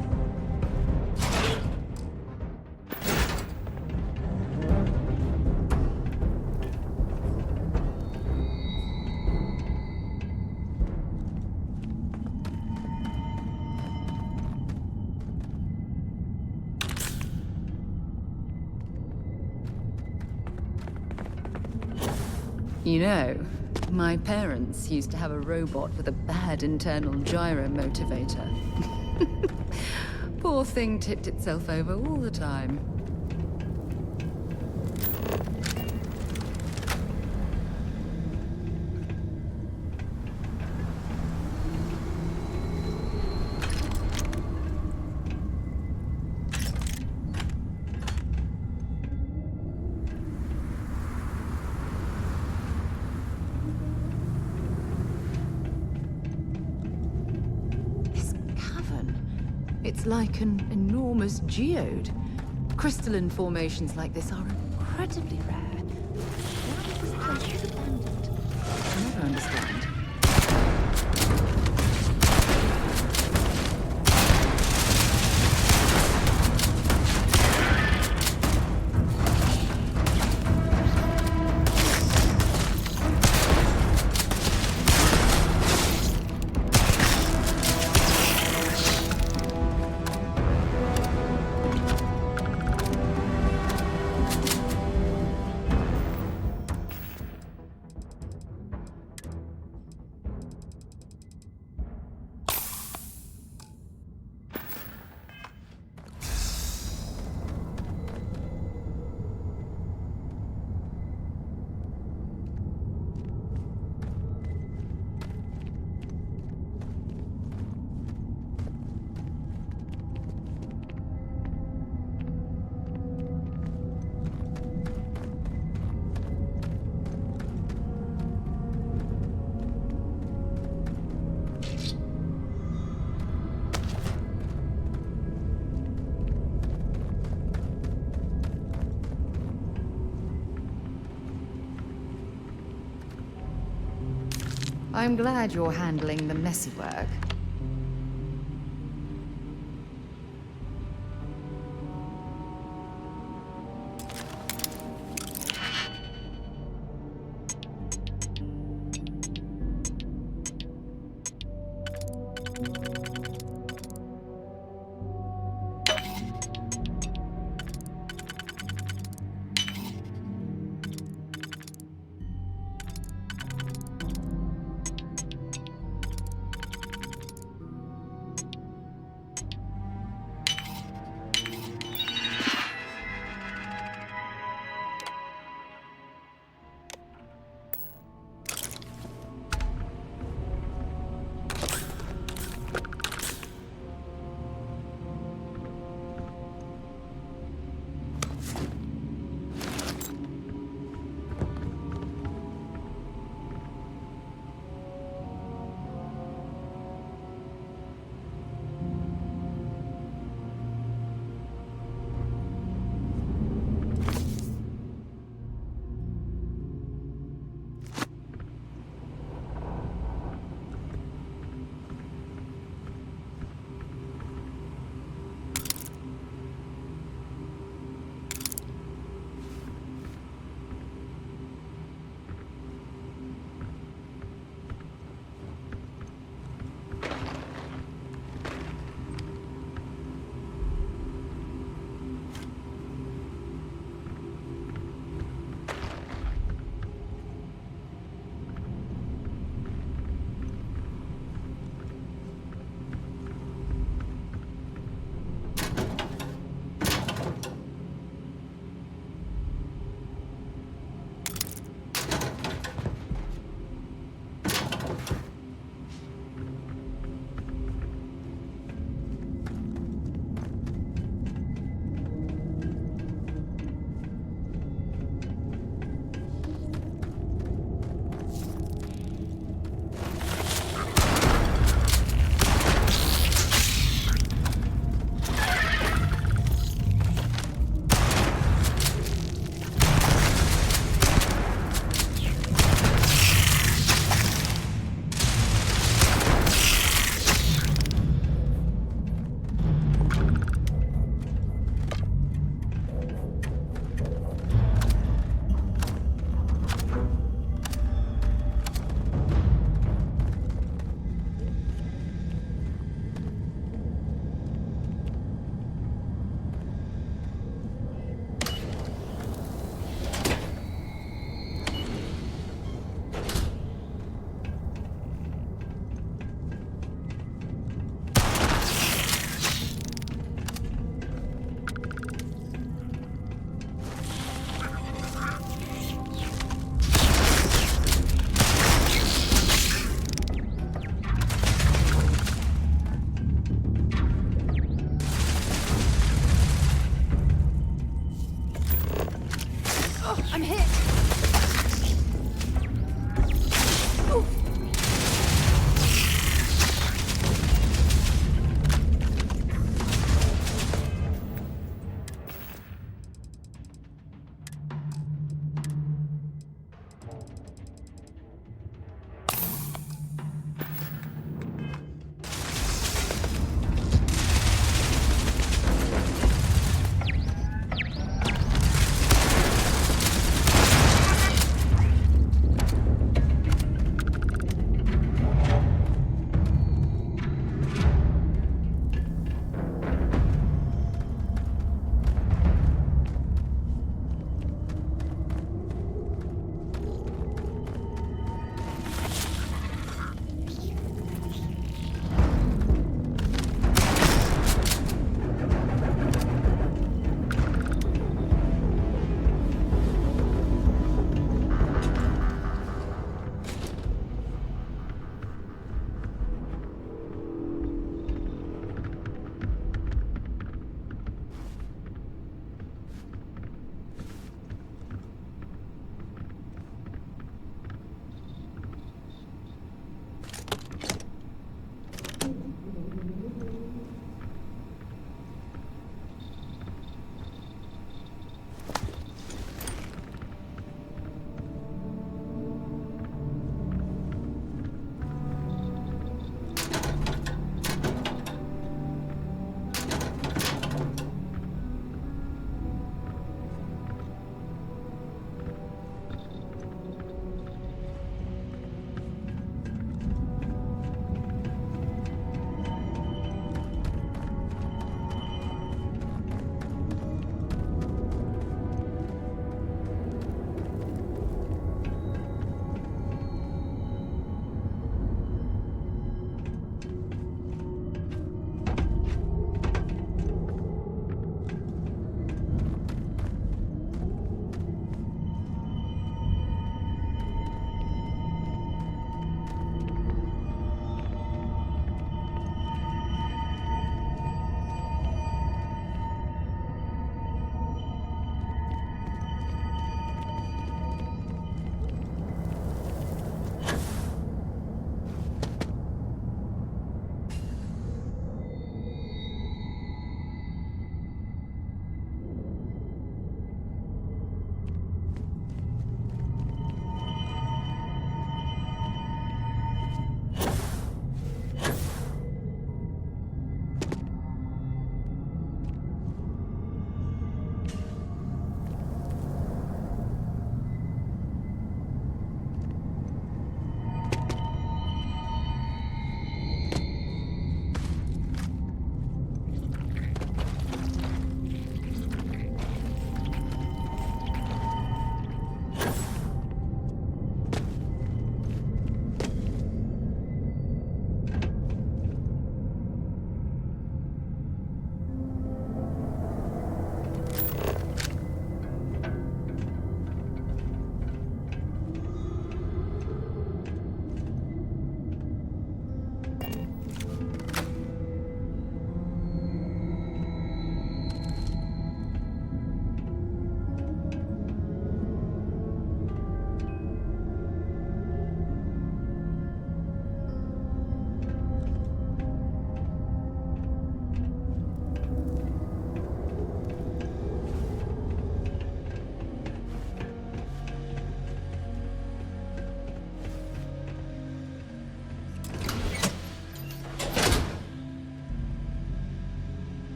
You know, my parents used to have a robot with a bad internal gyro motivator. Poor thing tipped itself over all the time. It's like an enormous geode. Crystalline formations like this are incredibly rare. Why was the place abandoned? I never understand. I'm glad you're handling the messy work.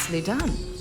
Nicely done.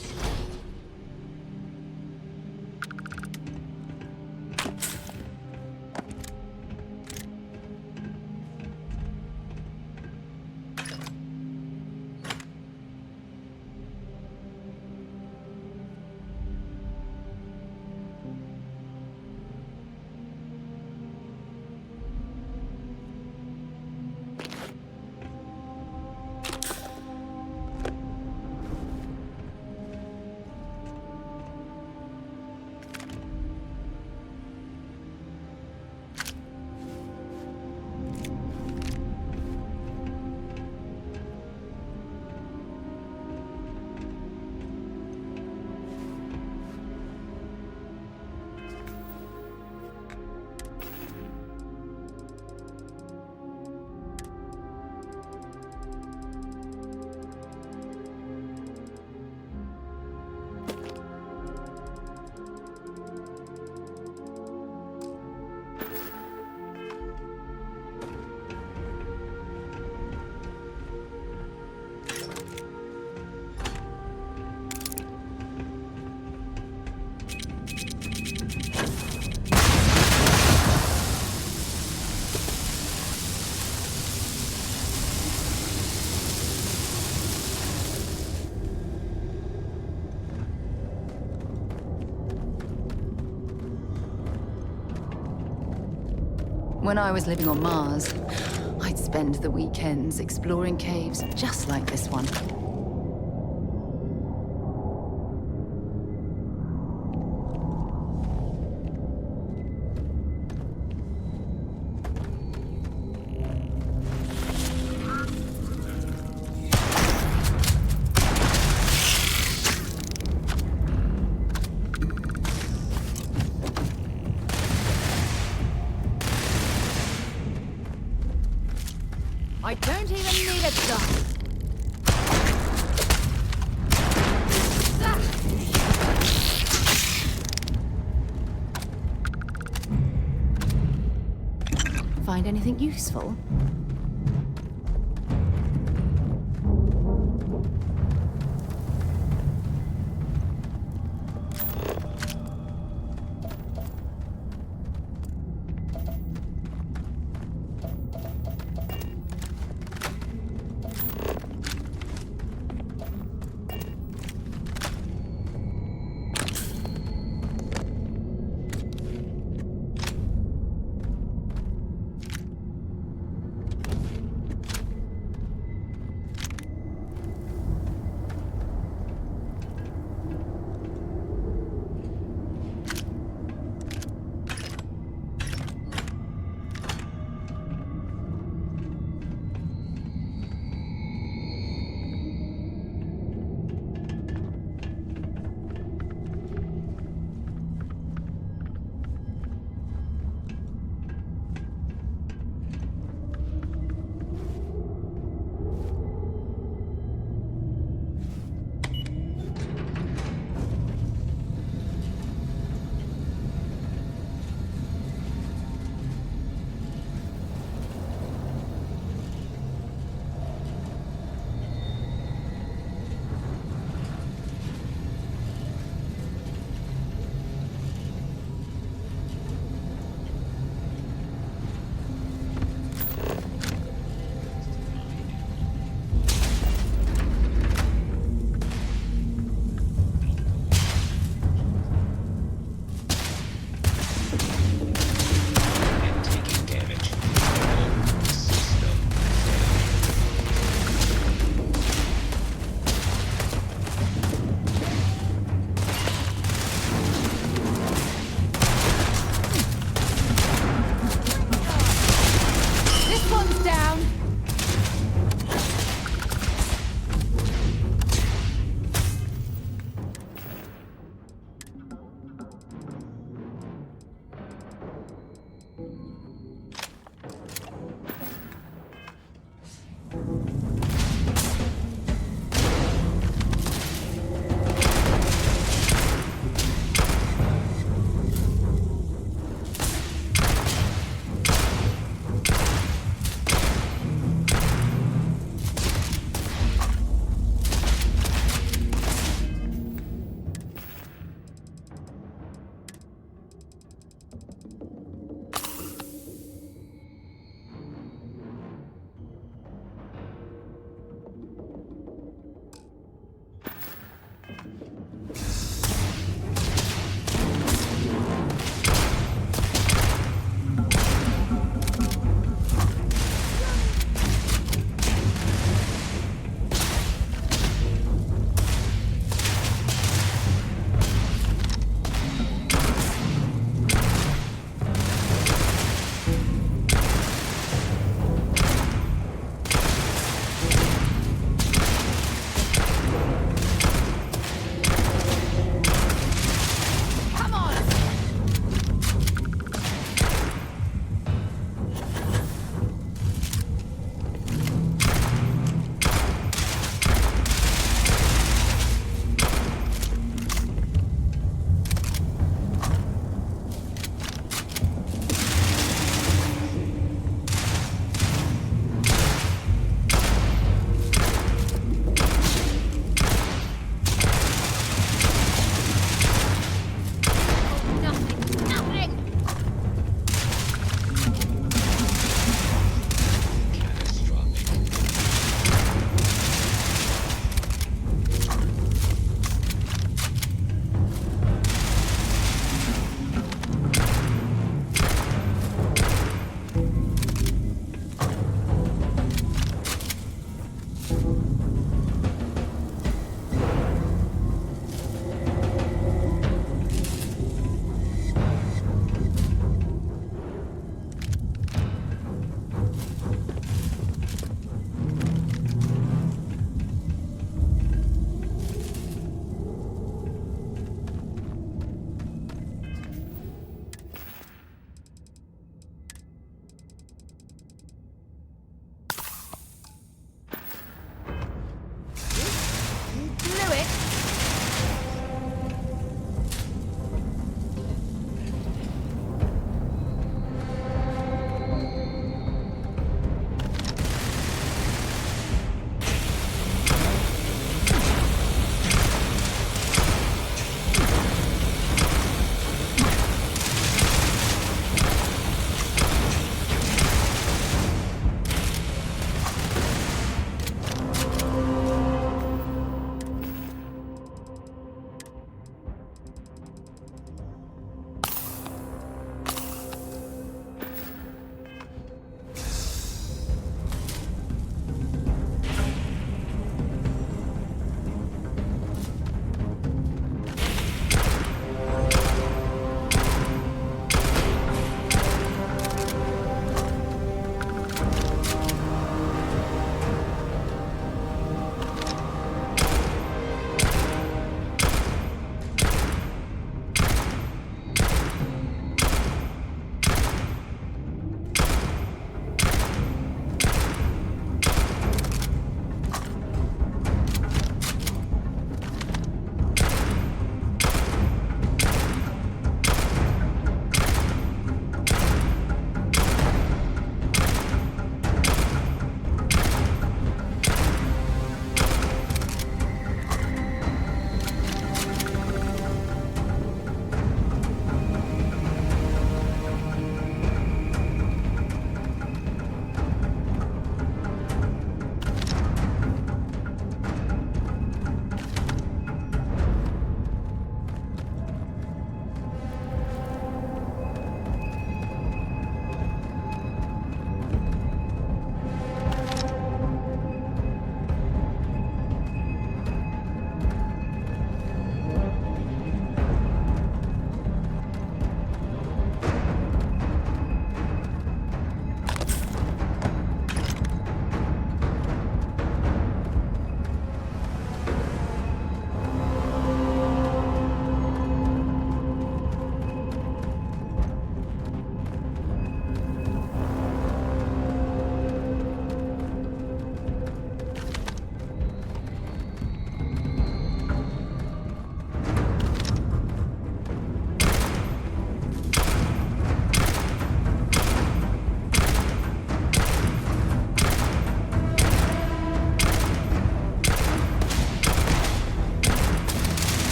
When I was living on Mars, I'd spend the weekends exploring caves just like this one. I don't even need a gun. Find anything useful?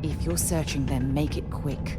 If you're searching them, make it quick.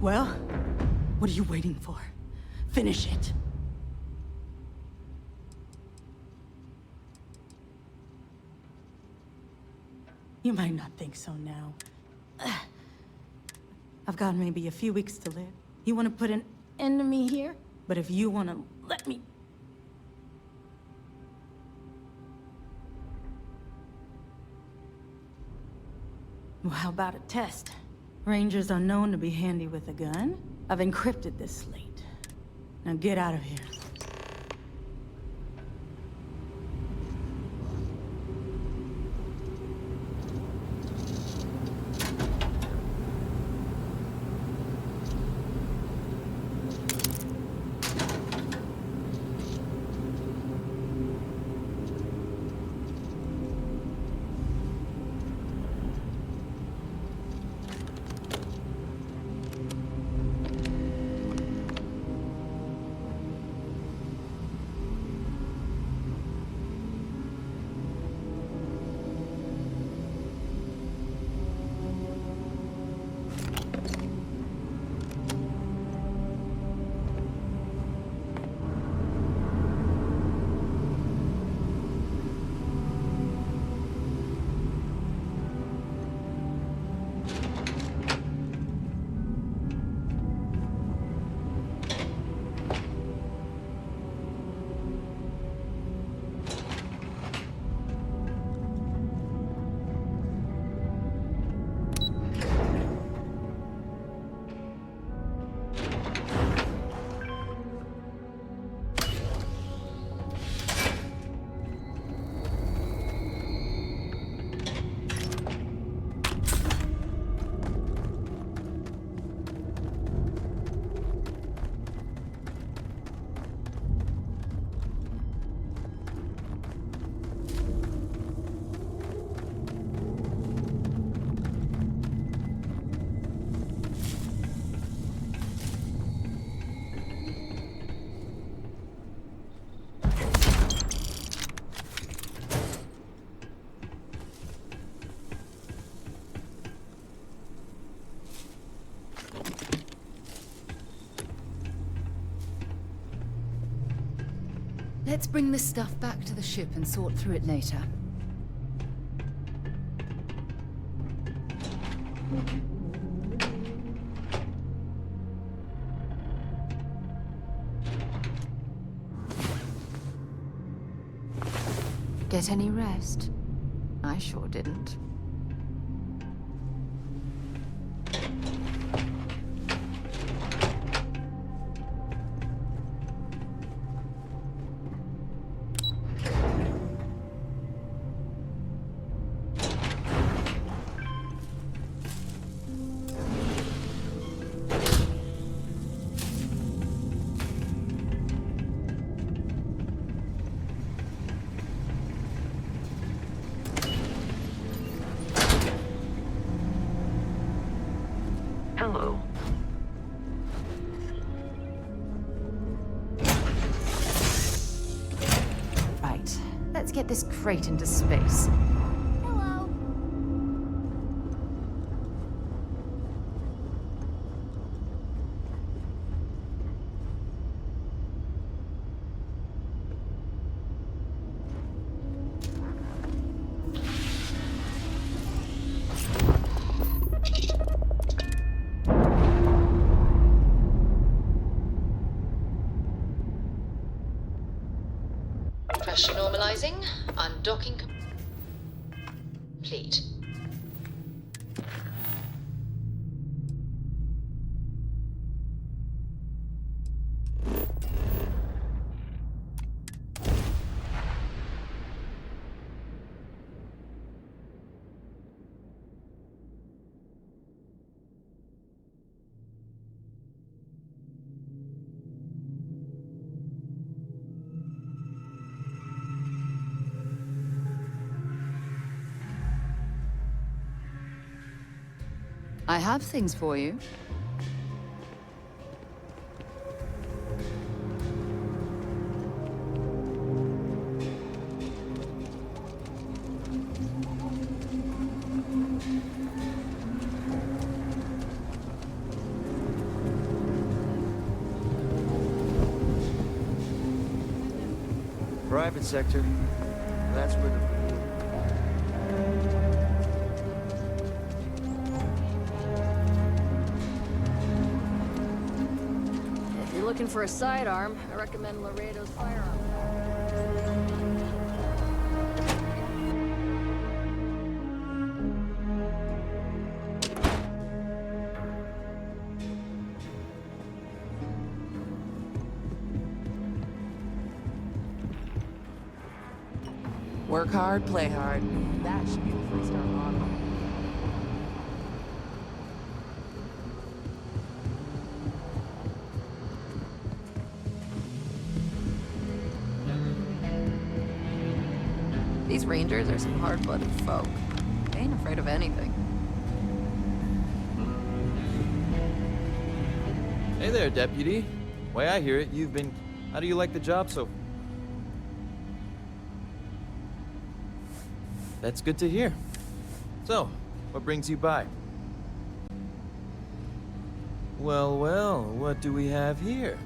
Well, what are you waiting for? Finish it. You might not think so now. I've got maybe a few weeks to live. You want to put an end to me here? But if you want to let me... Well, how about a test? Rangers are known to be handy with a gun. I've encrypted this slate. Now get out of here. Let's bring this stuff back to the ship and sort through it later. Get any rest? I sure didn't. hello. Right. Let's get this crate into space. Pressure normalizing. Undocking complete. I have things for you. Private sector. That's where the... If you're looking for a sidearm, I recommend Laredo's firearm. Work hard, play hard. That should be the Freestar model. These Rangers are some hard-blooded folk. They ain't afraid of anything. Hey there, Deputy. Way I hear it, you've been... How do you like the job so... That's good to hear. So, what brings you by? Well, well, what do we have here?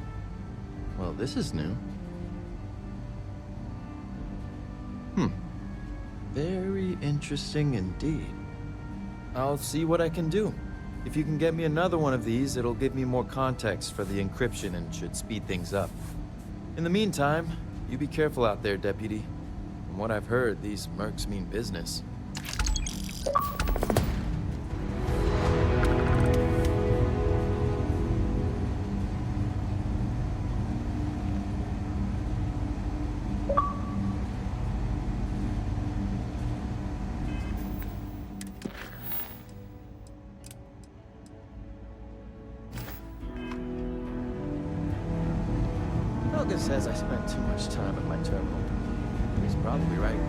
Well, this is new. Very interesting indeed. I'll see what I can do. If you can get me another one of these, it'll give me more context for the encryption and should speed things up. In the meantime, you be careful out there, Deputy. From what I've heard, these mercs mean business. Helga says I spent too much time at my terminal. He's probably right.